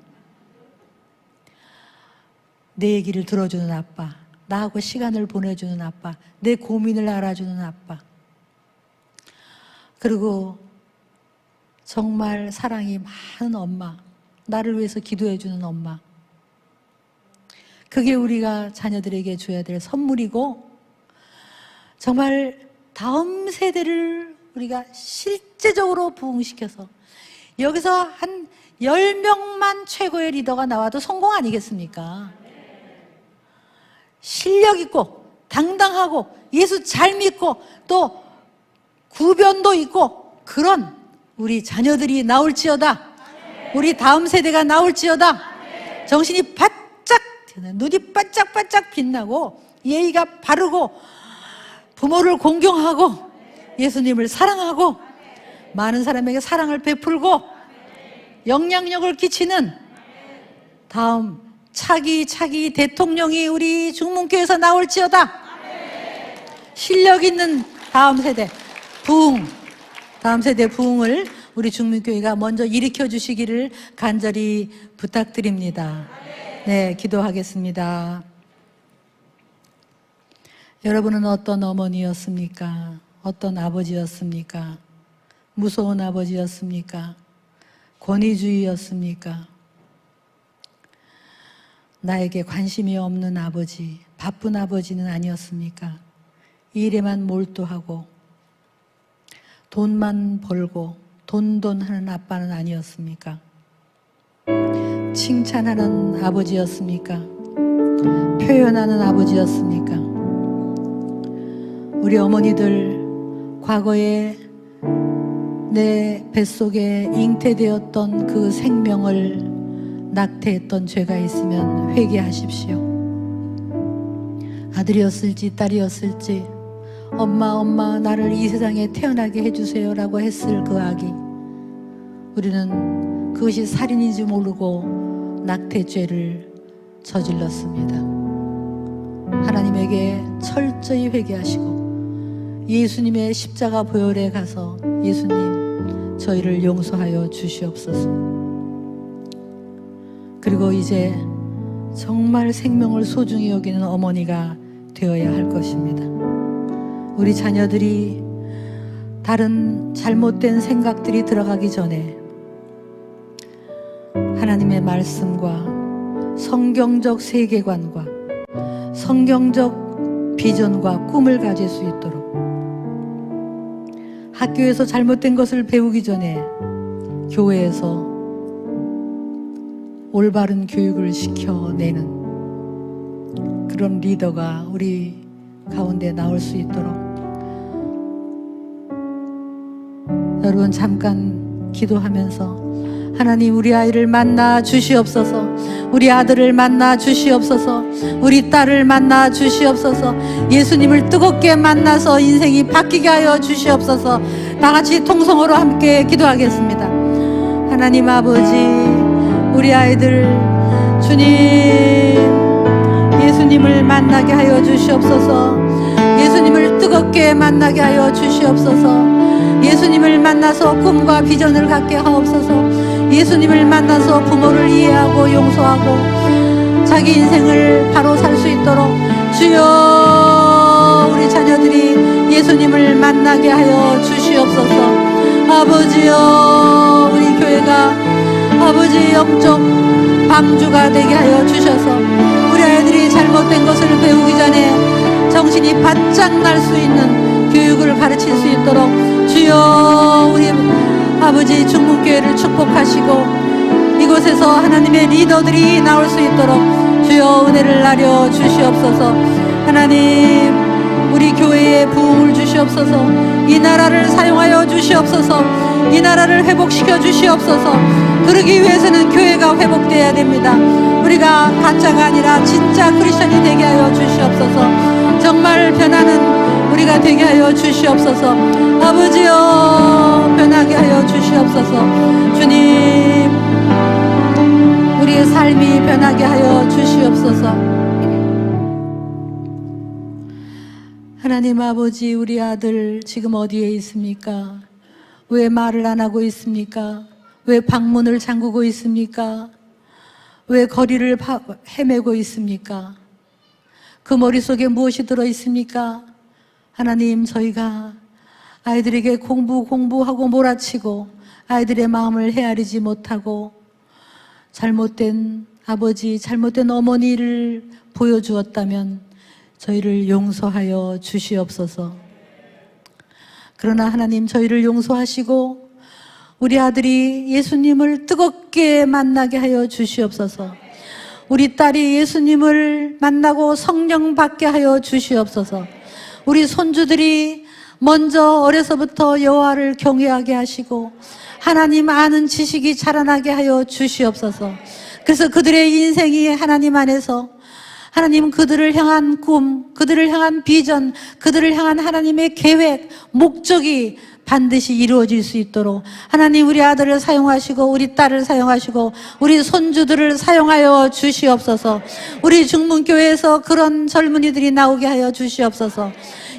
내 얘기를 들어주는 아빠, 나하고 시간을 보내주는 아빠, 내 고민을 알아주는 아빠, 그리고 정말 사랑이 많은 엄마, 나를 위해서 기도해주는 엄마, 그게 우리가 자녀들에게 줘야 될 선물이고, 정말 다음 세대를 우리가 실제적으로 부흥시켜서 여기서 한 10명만 최고의 리더가 나와도 성공 아니겠습니까? 실력 있고 당당하고 예수 잘 믿고 또 구변도 있고 그런 우리 자녀들이 나올지어다. 우리 다음 세대가 나올지어다. 정신이 바짝, 눈이 반짝반짝 빛나고 예의가 바르고 부모를 공경하고 예수님을 사랑하고 많은 사람에게 사랑을 베풀고 영향력을 끼치는 다음 차기 대통령이 우리 중문교회에서 나올지어다. 실력 있는 다음 세대 부흥, 다음 세대 부흥을 우리 중문교회가 먼저 일으켜 주시기를 간절히 부탁드립니다. 네, 기도하겠습니다. 여러분은 어떤 어머니였습니까? 어떤 아버지였습니까? 무서운 아버지였습니까? 권위주의였습니까? 나에게 관심이 없는 아버지, 바쁜 아버지는 아니었습니까? 일에만 몰두하고 돈만 벌고 돈하는 아빠는 아니었습니까? 칭찬하는 아버지였습니까? 표현하는 아버지였습니까? 우리 어머니들 과거에 내 뱃속에 잉태되었던 그 생명을 낙태했던 죄가 있으면 회개하십시오. 아들이었을지 딸이었을지 엄마 나를 이 세상에 태어나게 해주세요 라고 했을 그 아기, 우리는 그것이 살인인지 모르고 낙태죄를 저질렀습니다. 하나님에게 철저히 회개하시고 예수님의 십자가 보혈에 가서 예수님 저희를 용서하여 주시옵소서. 그리고 이제 정말 생명을 소중히 여기는 어머니가 되어야 할 것입니다. 우리 자녀들이 다른 잘못된 생각들이 들어가기 전에 하나님의 말씀과 성경적 세계관과 성경적 비전과 꿈을 가질 수 있도록 학교에서 잘못된 것을 배우기 전에 교회에서 올바른 교육을 시켜내는 그런 리더가 우리 가운데 나올 수 있도록 여러분 잠깐 기도하면서 하나님 우리 아이를 만나 주시옵소서. 우리 아들을 만나 주시옵소서. 우리 딸을 만나 주시옵소서. 예수님을 뜨겁게 만나서 인생이 바뀌게 하여 주시옵소서. 다 같이 통성으로 함께 기도하겠습니다. 하나님 아버지, 우리 아이들 주님 예수님을 만나게 하여 주시옵소서. 예수님을 뜨겁게 만나게 하여 주시옵소서. 예수님을 만나서 꿈과 비전을 갖게 하옵소서. 예수님을 만나서 부모를 이해하고 용서하고 자기 인생을 바로 살 수 있도록 주여 우리 자녀들이 예수님을 만나게 하여 주시옵소서. 아버지여 우리 교회가 아버지 영적 방주가 되게 하여 주셔서 우리 아이들이 잘못된 것을 배우기 전에 정신이 바짝 날 수 있는 교육을 가르칠 수 있도록 주여 우리 아버지 중문교회를 축복하시고 이곳에서 하나님의 리더들이 나올 수 있도록 주여 은혜를 나려 주시옵소서. 하나님 우리 교회에 부흥을 주시옵소서. 이 나라를 사용하여 주시옵소서. 이 나라를 회복시켜 주시옵소서. 그러기 위해서는 교회가 회복되어야 됩니다. 우리가 가짜가 아니라 진짜 크리스천이 되게 하여 주시옵소서. 정말 변하는 우리가 되게 하여 주시옵소서. 아버지여, 변하게 하여 주시옵소서. 주님, 우리의 삶이 변하게 하여 주시옵소서. 하나님 아버지, 우리 아들 지금 어디에 있습니까? 왜 말을 안 하고 있습니까? 왜 방문을 잠그고 있습니까? 왜 거리를 헤매고 있습니까? 그 머릿속에 무엇이 들어 있습니까? 하나님, 저희가 아이들에게 공부하고 몰아치고 아이들의 마음을 헤아리지 못하고 잘못된 아버지, 잘못된 어머니를 보여주었다면 저희를 용서하여 주시옵소서. 그러나 하나님, 저희를 용서하시고 우리 아들이 예수님을 뜨겁게 만나게 하여 주시옵소서. 우리 딸이 예수님을 만나고 성령 받게 하여 주시옵소서. 우리 손주들이 먼저 어려서부터 여호와를 경외하게 하시고 하나님 아는 지식이 자라나게 하여 주시옵소서. 그래서 그들의 인생이 하나님 안에서 하나님, 그들을 향한 꿈, 그들을 향한 비전, 그들을 향한 하나님의 계획, 목적이 반드시 이루어질 수 있도록 하나님, 우리 아들을 사용하시고 우리 딸을 사용하시고 우리 손주들을 사용하여 주시옵소서. 우리 중문교회에서 그런 젊은이들이 나오게 하여 주시옵소서.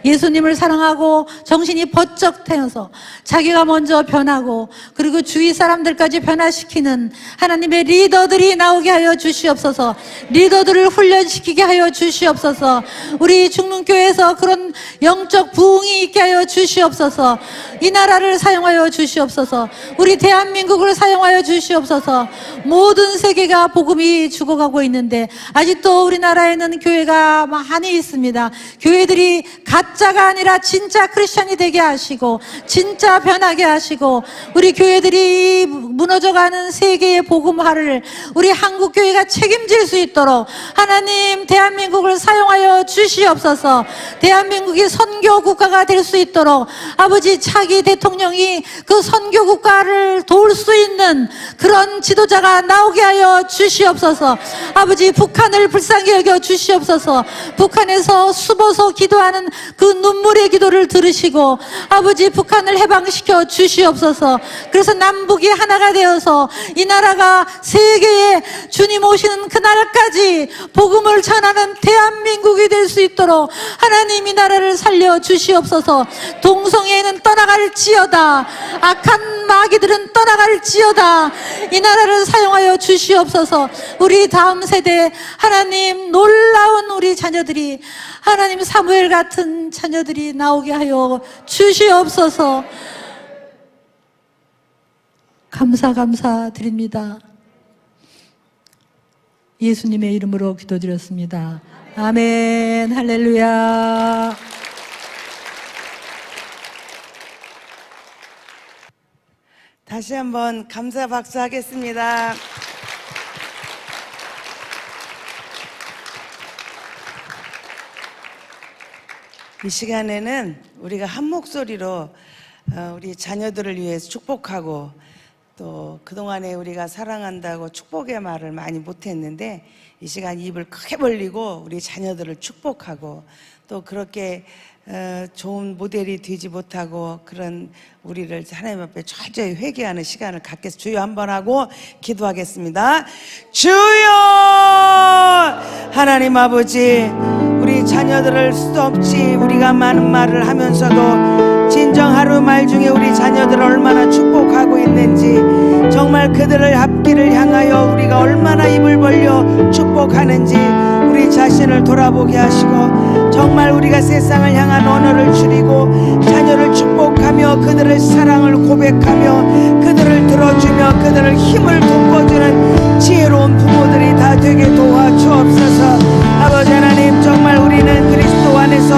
예수님을 사랑하고 정신이 번쩍 태어서 자기가 먼저 변하고 그리고 주위 사람들까지 변화시키는 하나님의 리더들이 나오게 하여 주시옵소서. 리더들을 훈련시키게 하여 주시옵소서. 우리 중문교회에서 그런 영적 부흥이 있게 하여 주시옵소서. 이 나라를 사용하여 주시옵소서. 우리 대한민국을 사용하여 주시옵소서. 모든 세계가 복음이 죽어가고 있는데 아직도 우리나라에는 교회가 많이 있습니다. 교회들이 가짜가 아니라 진짜 크리스천이 되게 하시고 진짜 변하게 하시고 우리 교회들이 무너져가는 세계의 복음화를 우리 한국교회가 책임질 수 있도록 하나님, 대한민국을 사용하여 주시옵소서. 대한민국이 선교 국가가 될 수 있도록 아버지, 차기 대통령이 그 선교 국가를 도울 수 있는 그런 지도자가 나오게 하여 주시옵소서. 아버지, 북한을 불쌍히 여겨 주시옵소서. 북한에서 숨어서 기도하는 그 눈물의 기도를 들으시고 아버지, 북한을 해방시켜 주시옵소서. 그래서 남북이 하나가 되어서 이 나라가 세계에 주님 오시는 그날까지 복음을 전하는 대한민국이 될 수 있도록 하나님, 이 나라를 살려 주시옵소서. 동성애는 떠나갈지어다. 악한 마귀들은 떠나갈지어다. 이 나라를 사용하여 주시옵소서. 우리 다음 세대 하나님, 놀라운 우리 자녀들이 하나님, 사무엘 같은 자녀들이 나오게 하여 주시옵소서. 감사드립니다. 예수님의 이름으로 기도드렸습니다. 아멘. 할렐루야. 다시 한번 감사 박수 하겠습니다. 이 시간에는 우리가 한 목소리로 우리 자녀들을 위해서 축복하고 또 그동안에 우리가 사랑한다고 축복의 말을 많이 못했는데 이 시간 입을 크게 벌리고 우리 자녀들을 축복하고 또 그렇게 좋은 모델이 되지 못하고 그런 우리를 하나님 앞에 철저히 회개하는 시간을 갖겠습니다. 주여 한번 하고 기도하겠습니다. 주여! 하나님 아버지, 우리 자녀들을 수도 없이 우리가 많은 말을 하면서도 진정 하루 말 중에 우리 자녀들을 얼마나 축복하고 있는지, 정말 그들을 앞길을 향하여 우리가 얼마나 입을 벌려 축복하는지 우리 자신을 돌아보게 하시고, 정말 우리가 세상을 향한 언어를 줄이고 자녀를 축복하며 그들의 사랑을 고백하며 그들을 들어주며 그들을 힘을 돋궈주는 지혜로운 부모들이 다 되게 도와주옵소서. 아버지 하나님, 정말 우리는 그리스도 안에서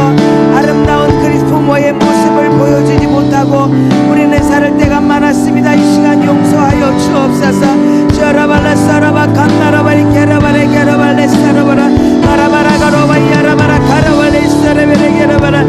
아름다운 그리스도 부모의 모습을 보여주지 못하고 우리는 살을 때가 많았습니다. 이 시간 용서하여 주옵소서. 셔라발라 사라바 감나라바리 게라바레 게라발레 사라바라 가라바라 가로바 야라바라 가라발레 사라베레 게라바라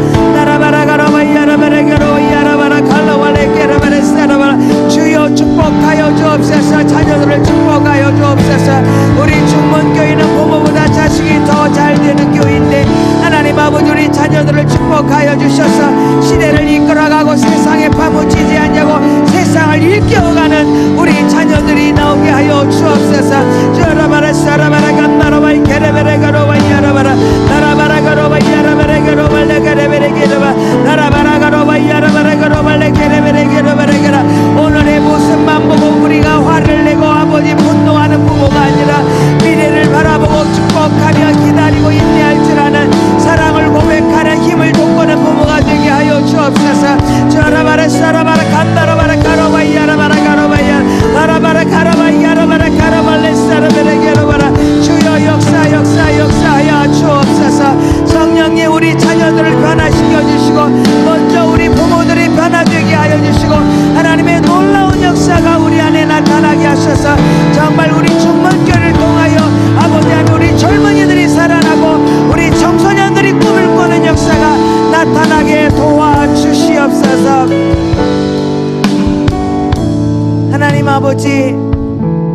아버지,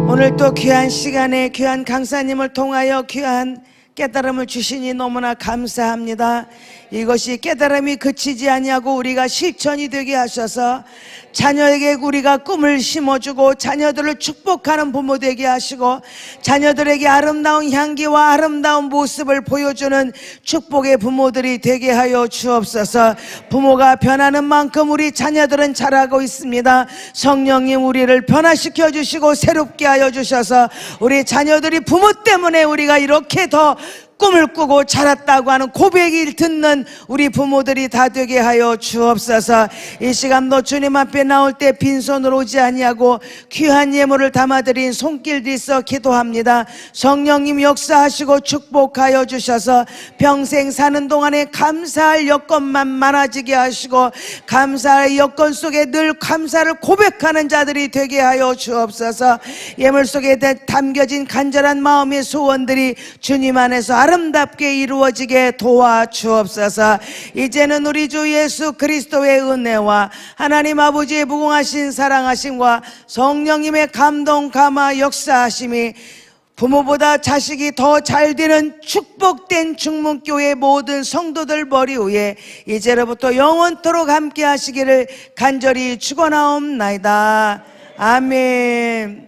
오늘 또 귀한 시간에 귀한 강사님을 통하여 귀한 깨달음을 주시니 너무나 감사합니다. 이것이 깨달음이 그치지 아니하고 우리가 실천이 되게 하셔서 자녀에게 우리가 꿈을 심어주고 자녀들을 축복하는 부모 되게 하시고 자녀들에게 아름다운 향기와 아름다운 모습을 보여주는 축복의 부모들이 되게 하여 주옵소서. 부모가 변하는 만큼 우리 자녀들은 자라고 있습니다. 성령님 우리를 변화시켜 주시고 새롭게 하여 주셔서 우리 자녀들이 부모 때문에 우리가 이렇게 더 꿈을 꾸고 자랐다고 하는 고백을 듣는 우리 부모들이 다 되게 하여 주옵소서. 이 시간도 주님 앞에 나올 때 빈손으로 오지 아니하고 귀한 예물을 담아드린 손길 들서 기도합니다. 성령님 역사하시고 축복하여 주셔서 평생 사는 동안에 감사할 여건만 많아지게 하시고 감사할 여건 속에 늘 감사를 고백하는 자들이 되게 하여 주옵소서. 예물 속에 담겨진 간절한 마음의 소원들이 주님 안에서 아름답게 이루어지게 도와주옵소서. 이제는 우리 주 예수 그리스도의 은혜와 하나님 아버지의 무궁하신 사랑하심과 성령님의 감동 감화 역사하심이 부모보다 자식이 더 잘 되는 축복된 중문교회 모든 성도들 머리 위에 이제로부터 영원토록 함께 하시기를 간절히 축원하옵나이다. 아멘.